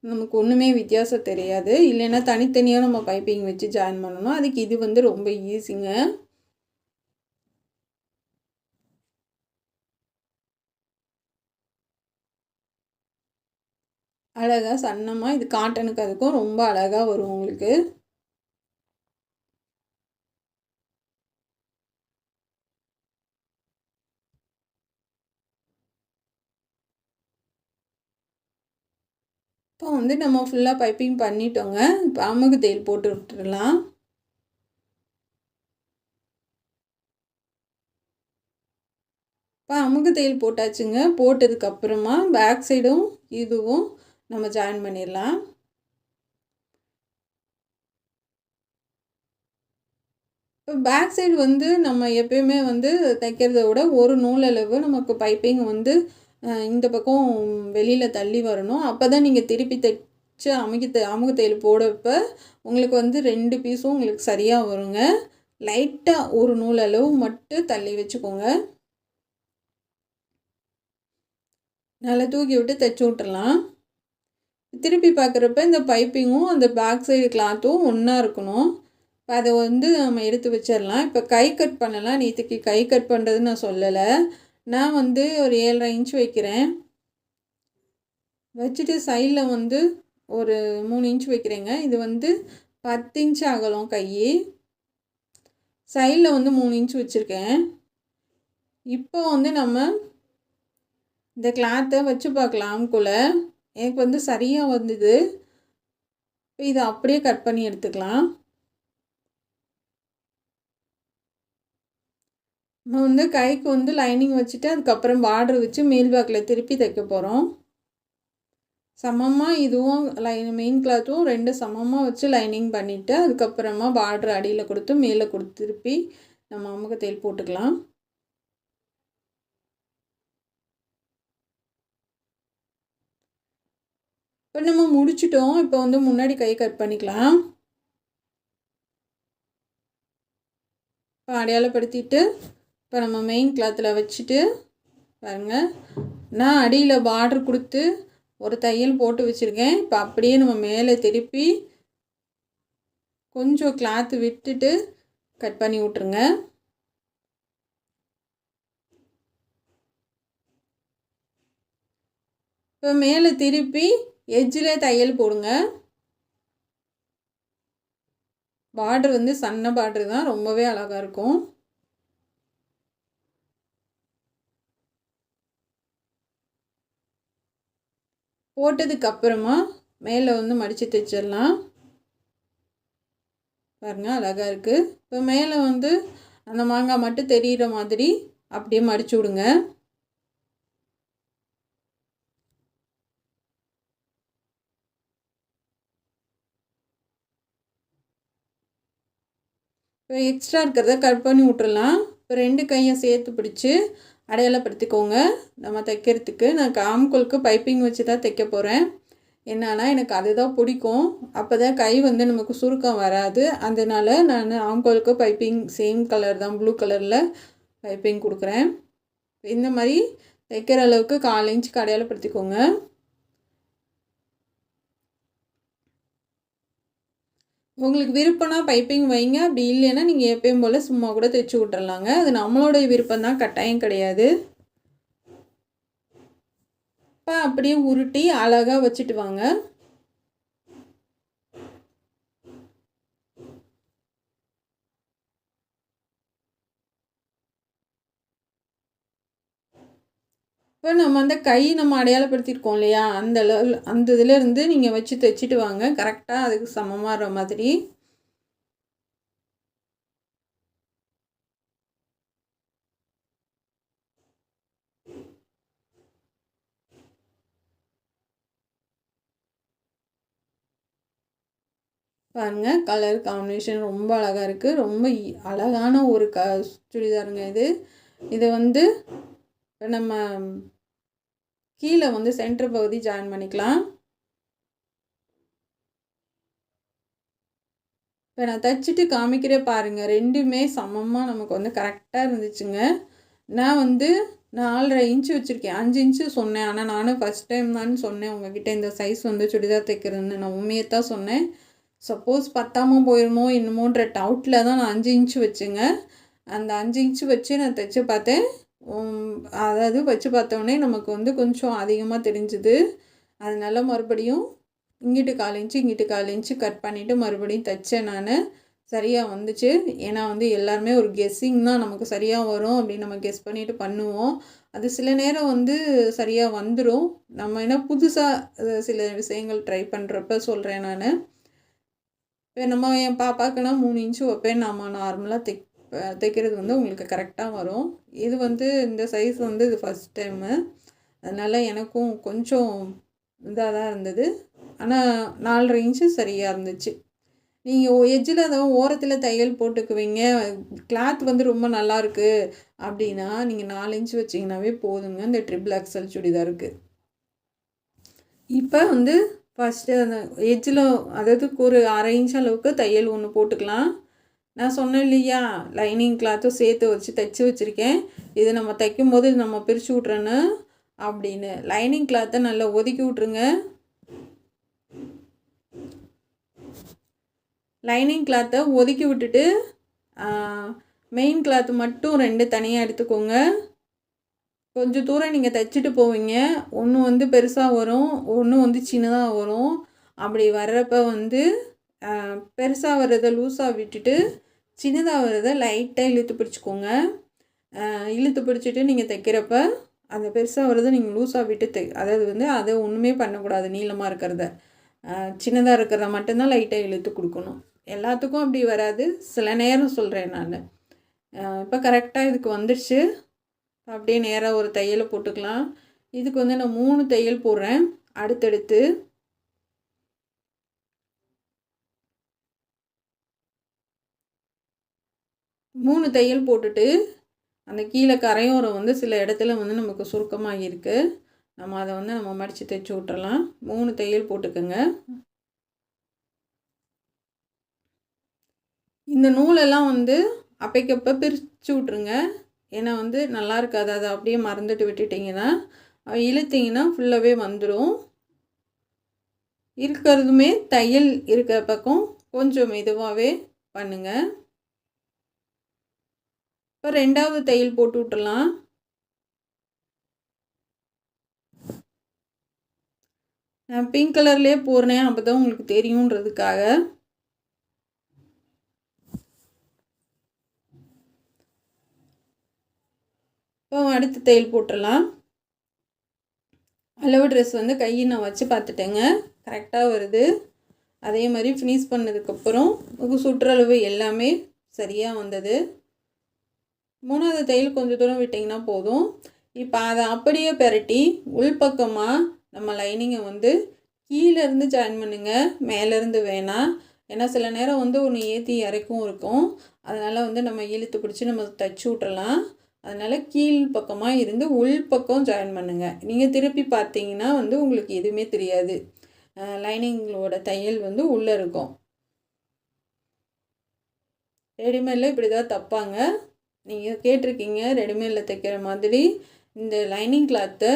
நமக்கு ஒன்றுமே வித்தியாசம் தெரியாது. இல்லைன்னா தனித்தனியாக நம்ம பைப்பிங் வச்சு ஜாயின் பண்ணணும். அதுக்கு இது வந்து ரொம்ப ஈஸிங்க. அழகாக சன்னமாக இது காட்டனுக்கு அதுக்கும் ரொம்ப அழகாக வரும் உங்களுக்கு. இப்போ வந்து நம்ம ஃபுல்லாக பைப்பிங் பண்ணிட்டோங்க. இப்போ அமுகு தையல் போட்டு விட்டுடலாம். இப்போ அமுகு தையல் போட்டாச்சுங்க. போட்டதுக்கப்புறமா பேக் சைடும் இதுவும் நம்ம ஜாயின் பண்ணிடலாம். இப்போ பேக் சைடு வந்து நம்ம எப்பயுமே வந்து தைக்கிறத விட ஒரு நூல் அளவு நமக்கு பைப்பிங் வந்து இந்த பக்கம் வெளியில் தள்ளி வரணும். அப்போ தான் நீங்கள் திருப்பி தைச்சு அமுகு தையல் போடப்போ உங்களுக்கு வந்து 2 பீஸும் உங்களுக்கு சரியாக வருங்க. லைட்டாக ஒரு நூல் அளவு மட்டும் தள்ளி வச்சுக்கோங்க. நல்லா தூக்கி விட்டு தைச்சி விட்டுறலாம். திருப்பி பார்க்குறப்ப இந்த பைப்பிங்கும் அந்த பேக் சைடு கிளாத்தும் ஒன்றா இருக்கணும். இப்போ அதை வந்து நம்ம எடுத்து வச்சிடலாம். இப்போ கை கட் பண்ணலாம். நேற்றுக்கு கை கட் பண்ணுறது நான் சொல்லலை. நான் வந்து ஒரு 7.5 இன்ச் வைக்கிறேன். வச்சுட்டு சைடில் வந்து ஒரு 3 இன்ச் வைக்கிறேங்க. இது வந்து 10 இன்ச் அகலம் கை. சைடில் வந்து 3 இன்ச் வச்சுருக்கேன். இப்போ வந்து நம்ம இந்த கிளாத்தை வச்சு பார்க்கலாம் ஆம்குள்ளே. எனக்கு வந்து சரியாக வந்தது. இப்போ இதை அப்படியே கட் பண்ணி எடுத்துக்கலாம். நம்ம வந்து கைக்கு வந்து லைனிங் வச்சுட்டு அதுக்கப்புறம் பார்டர் வச்சு மேல் பேக்கில் திருப்பி தைக்க போகிறோம். சமமாக இதுவும் மெயின் கிளாத்தும் 2 சமமாக வச்சு லைனிங் பண்ணிவிட்டு அதுக்கப்புறமா பார்டர் அடியில் கொடுத்து மேலே கொடுத்து திருப்பி நம்ம அமுக தையல் போட்டுக்கலாம். இப்போ நம்ம முடிச்சிட்டோம். இப்போ வந்து முன்னாடி கை கட் பண்ணிக்கலாம். இப்போ அடையாளப்படுத்திட்டு இப்போ நம்ம மெயின் கிளாத்தில் வச்சுட்டு பாருங்கள், நான் அடியில் பார்டர் கொடுத்து ஒரு தையல் போட்டு வச்சுருக்கேன். இப்போ அப்படியே நம்ம மேலே திருப்பி கொஞ்சம் கிளாத்து விட்டுட்டு கட் பண்ணி விட்ருங்க. இப்போ மேலே திருப்பி எட்ஜில் தையல் போடுங்க. பார்டர் வந்து சன்ன பார்டர் தான், ரொம்பவே அழகாக இருக்கும். போட்டதுக்கப்புறமா மேலே வந்து மடித்து தைச்சிடலாம். பாருங்கள் அழகாக இருக்குது. இப்போ மேலே வந்து அந்த மாங்காய் மட்டும் தெரிகிற மாதிரி அப்படியே மடிச்சு விடுங்க. இப்போ எக்ஸ்ட்ரா இருக்கிறத கட் பண்ணி விட்டுறலாம். இப்போ 2 கையும் சேர்த்து பிடிச்சி அடையாளப்படுத்திக்கோங்க. நம்ம தைக்கிறதுக்கு நான் ஆம்கோலுக்கு பைப்பிங் வச்சு தான் தைக்க போகிறேன். என்னன்னா எனக்கு அதுதான் பிடிக்கும். அப்போ தான் கை வந்து நமக்கு சுருக்கம் வராது. அதனால் நான் ஆம்கோலுக்கு பைப்பிங் சேம் கலர் தான், ப்ளூ கலரில் பைப்பிங் கொடுக்குறேன். இந்த மாதிரி தைக்கிற அளவுக்கு 1/4 இன்ச்சுக்கு அடையாளப்படுத்திக்கோங்க. உங்களுக்கு விருப்பம்னா பைப்பிங் வைங்க. அப்படி இல்லைன்னா நீங்கள் எப்பயும் போல் சும்மா கூட தைச்சி விட்டுறலாங்க. அது நம்மளோடைய விருப்பம் தான், கட்டாயம் கிடையாது. இப்போ அப்படியே உருட்டி அழகாக வச்சுட்டு வாங்க. இப்போ நம்ம அந்த கை நம்ம அடையாளப்படுத்தியிருக்கோம் இல்லையா, அந்த இதிலேருந்து நீங்கள் வச்சு தைச்சிட்டு வாங்க. கரெக்டாக அதுக்கு சமமாகிற மாதிரி. பாருங்கள் கலர் காம்பினேஷன் ரொம்ப அழகாக இருக்குது. ரொம்ப அழகான ஒரு சுடிதாருங்க இது. இதை வந்து இப்போ நம்ம கீழே வந்து சென்டர் பகுதி ஜாயின் பண்ணிக்கலாம். இப்போ நான் தைச்சிட்டு காமிக்கிறேன் பாருங்கள். 2மே சமமாக நமக்கு வந்து கரெக்டாக இருந்துச்சுங்க. நான் வந்து 4.5 இன்ச்சு வச்சுருக்கேன். 5 இன்ச்சு சொன்னேன். ஆனால் நானும் ஃபஸ்ட் டைம் தான் சொன்னேன் உங்ககிட்ட இந்த சைஸ் வந்து சுடிதார் தைக்கிறதுன்னு. நான் உண்மையை தான் சொன்னேன். சப்போஸ் பத்தாமல் போயிடுமோ என்னமோன்ற டவுட்டில் தான் நான் 5 இன்ச்சு வச்சுங்க. அந்த 5 இன்ச்சு வச்சு நான் தைச்சு பார்த்தேன். அதாவது வச்சு பார்த்தோன்னே நமக்கு வந்து கொஞ்சம் அதிகமாக தெரிஞ்சுது. அதனால மறுபடியும் இங்கிட்டு 1/4 இன்ச்சு இங்கிட்டு 1/4 இன்ச்சு கட் பண்ணிவிட்டு மறுபடியும் தைச்சேன் நான். சரியாக வந்துச்சு. ஏன்னா வந்து எல்லாருமே ஒரு கெஸ்ஸிங் தான், நமக்கு சரியாக வரும் அப்படின்னு நம்ம கெஸ் பண்ணிவிட்டு பண்ணுவோம். அது சில நேரம் வந்து சரியாக வந்துடும். நம்ம என்ன புதுசாக சில விஷயங்கள் ட்ரை பண்ணுறப்ப சொல்கிறேன் நான். இப்போ நம்ம என் பாப்பாக்குன்னா 3 இன்ச்சு வைப்பேன். நம்ம நார்மலாக தைக்கிறது வந்து உங்களுக்கு கரெக்டாக வரும். இது வந்து இந்த சைஸ் வந்து இது ஃபஸ்ட் டைமு. அதனால் எனக்கும் கொஞ்சம் இதாக தான் இருந்தது. ஆனால் 4.5 இன்ச்சு சரியாக இருந்துச்சு. நீங்கள் எட்ஜில் தான் ஓரத்தில் தையல் போட்டுக்குவீங்க, கிளாத் வந்து ரொம்ப நல்லாயிருக்கு அப்படின்னா நீங்கள் 4 இன்ச்சு வச்சிங்கனாவே போதுங்க இந்த ட்ரிபிள் எக்ஸல் சுடிதாருக்கு. இப்போ வந்து ஃபஸ்ட்டு அந்த எட்ஜில் அதாவது ஒரு 1/2 இன்ச் அளவுக்கு தையல் ஒன்று போட்டுக்கலாம். நான் சொன்னேன் இல்லையா, லைனிங் கிளாத்தும் சேர்த்து வச்சு தைச்சி வச்சுருக்கேன். இது நம்ம தைக்கும்போது நம்ம பிரித்து விட்றேன்னு அப்படின்னு. லைனிங் கிளாத்தை நல்லா ஒதுக்கி விட்ருங்க. லைனிங் கிளாத்தை ஒதுக்கி விட்டுட்டு மெயின் கிளாத்து மட்டும் 2 தனியாக எடுத்துக்கோங்க. கொஞ்சம் தூரம் நீங்கள் தைச்சிட்டு போவீங்க. ஒன்று வந்து பெருசாக வரும், ஒன்று வந்து சின்னதாக வரும். அப்படி வர்றப்ப வந்து பெருசாக வர்றதை லூஸாக விட்டுட்டு சின்னதாக வர்றதை லைட்டாக இழுத்து பிடிச்சிக்கோங்க. இழுத்து பிடிச்சிட்டு நீங்கள் தைக்கிறப்ப அந்த பெருசாக வர்றதை நீங்கள் லூஸாக விட்டு அதாவது வந்து அதை ஒன்றுமே பண்ணக்கூடாது. நீளமாக இருக்கிறத சின்னதாக இருக்கிறத மட்டும்தான் லைட்டாக இழுத்து கொடுக்கணும். எல்லாத்துக்கும் அப்படி வராது, சில நேரம் சொல்கிறேன் நான். இப்போ கரெக்டாக இதுக்கு வந்துடுச்சு. அப்படியே நேராக ஒரு தையலை போட்டுக்கலாம். இதுக்கு வந்து நான் 3 தையல் போடுறேன் அடுத்தடுத்து. மூணு தையல் போட்டுட்டு அந்த கீழே கரையோரம் வந்து சில இடத்துல வந்து நமக்கு சுருக்கமாக இருக்குது. நம்ம அதை வந்து நம்ம மடித்து தைச்சி விட்டுறலாம். 3 தையல் போட்டுக்கோங்க. இந்த நூலெல்லாம் வந்து அப்பைக்கப்போ பிரித்து விட்ருங்க. ஏன்னா வந்து நல்லா இருக்காது, அதை அப்படியே மறந்துட்டு விட்டுட்டிங்கன்னா இழுத்திங்கன்னா ஃபுல்லாகவே வந்துடும். இருக்கிறதுமே தையல் இருக்கிற பக்கம் கொஞ்சம் மெதுவாகவே பண்ணுங்கள். இப்போ 2வது தையல் போட்டு விட்டுடலாம். நான் பிங்க் கலர்லேயே போடுறேன், அப்போ தான் உங்களுக்கு தெரியுன்றதுக்காக. இப்போ அடுத்த தையல் போட்டுடலாம். அளவு ட்ரெஸ் வந்து கையை நான் வச்சு பார்த்துட்டேங்க, கரெக்டாக வருது. அதே மாதிரி ஃபினிஷ் பண்ணதுக்கப்புறம் சுற்றளவு எல்லாமே சரியாக வந்தது. 3வது தையல் கொஞ்சம் தூரம் விட்டிங்கன்னா போதும். இப்போ அதை அப்படியே பெரட்டி உள்பக்கமாக நம்ம லைனிங்கை வந்து கீழேருந்து ஜாயின் பண்ணுங்கள், மேலேருந்து வேணாம். ஏன்னா சில நேரம் வந்து ஒன்று ஏற்றி இறக்கும் இருக்கும். அதனால் வந்து நம்ம இழுத்து பிடிச்சி நம்ம தைச்சி விட்றலாம். அதனால் கீழ் பக்கமாக இருந்து உள் பக்கம் ஜாயின் பண்ணுங்கள். நீங்கள் திருப்பி பார்த்தீங்கன்னா வந்து உங்களுக்கு எதுவுமே தெரியாது. லைனிங்களோட தையல் வந்து உள்ளே இருக்கும். ரெடிமேடில் இப்படி தான் தைப்பாங்க. நீங்கள் கேட்டிருக்கீங்க ரெடிமேடில் தைக்கிற மாதிரி இந்த லைனிங் கிளாத்தை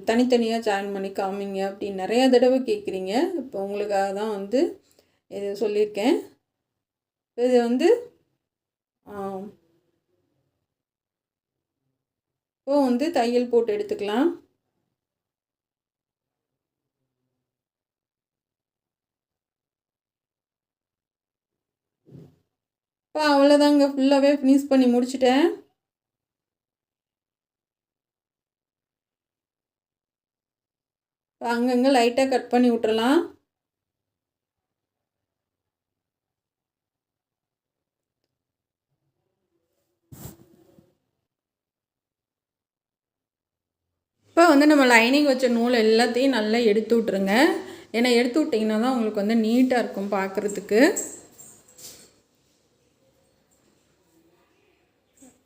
தனித்தனியாக ஜாயின் பண்ணி காமிங்க அப்படின்னு நிறையா தடவை கேட்குறீங்க. இப்போ உங்களுக்காக தான் வந்து இது சொல்லியிருக்கேன். இது வந்து இப்போ வந்து தையல் போட்டு எடுத்துக்கலாம். இப்போ அவ்வளோதாங்க, ஃபுல்லாகவே ஃபினிஷ் பண்ணி முடிச்சிட்டேன். இப்போ அங்கங்கே லைட்டாக கட் பண்ணி விட்டுறலாம். இப்போ வந்து நம்ம லைனிங் வச்ச நூல் எல்லாத்தையும் நல்லா எடுத்து விட்ருங்க. ஏன்னா எடுத்து விட்டிங்கன்னா தான் உங்களுக்கு வந்து நீட்டாக இருக்கும் பார்க்குறதுக்கு.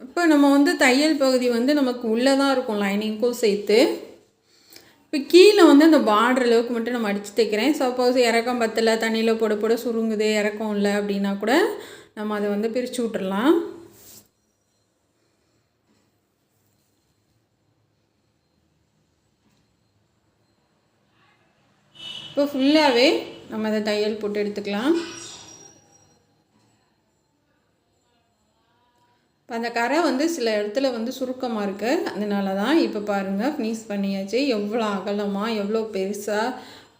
இப்போ நம்ம வந்து தையல் பகுதி வந்து நமக்கு உள்ளே தான் இருக்கும் லைனிங்க்கும் சேர்த்து. இப்போ கீழே வந்து அந்த பார்டர் அளவுக்கு மட்டும் நம்ம அடித்து தைக்கிறேன். சப்போஸ் இறக்கம் பத்தலை, தண்ணியில் போட போட சுருங்குது, இறக்கம் இல்லை அப்படின்னா கூட நம்ம அதை வந்து பிரித்து விட்டுறலாம். இப்போ ஃபுல்லாகவே நம்ம அதை தையல் போட்டு எடுத்துக்கலாம். இப்போ அந்த கரை வந்து சில இடத்துல வந்து சுருக்கமாக இருக்குது, அதனால தான். இப்போ பாருங்கள் ஃபினிஷ் பண்ணியாச்சு. எவ்வளோ அகலமாக எவ்வளோ பெருசாக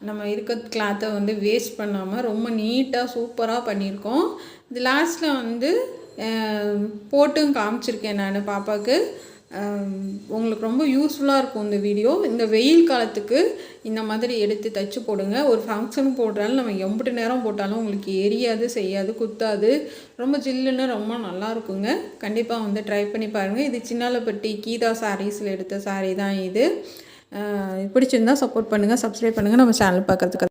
நம்ம இருக்க கிளாத்தை வந்து வேஸ்ட் பண்ணாமல் ரொம்ப நீட்டாக சூப்பராக பண்ணியிருக்கோம். இது லாஸ்ட்டில் வந்து போட்டும் காமிச்சிருக்கேன் நான் பாப்பாவுக்கு. உங்களுக்கு ரொம்ப யூஸ்ஃபுல்லாக இருக்கும் இந்த வீடியோ. இந்த வெயில் காலத்துக்கு இந்த மாதிரி எடுத்து தைச்சி போடுங்க. ஒரு ஃபங்க்ஷன் போடுறாலும் நம்ம எம்பிட்டு நேரம் போட்டாலும் உங்களுக்கு எரியாது, செய்யாது, குத்தாது. ரொம்ப ஜில்லுன்னு ரொம்ப நல்லா இருக்குங்க. கண்டிப்பாக வந்து ட்ரை பண்ணி பாருங்கள். இது சின்னாலப்பட்டி கீதா சாரீஸில் எடுத்த சாரீ தான் இது. பிடிச்சிருந்தால் சப்போர்ட் பண்ணுங்கள், சப்ஸ்கிரைப் பண்ணுங்கள் நம்ம சேனல் பார்க்குறதுக்கு.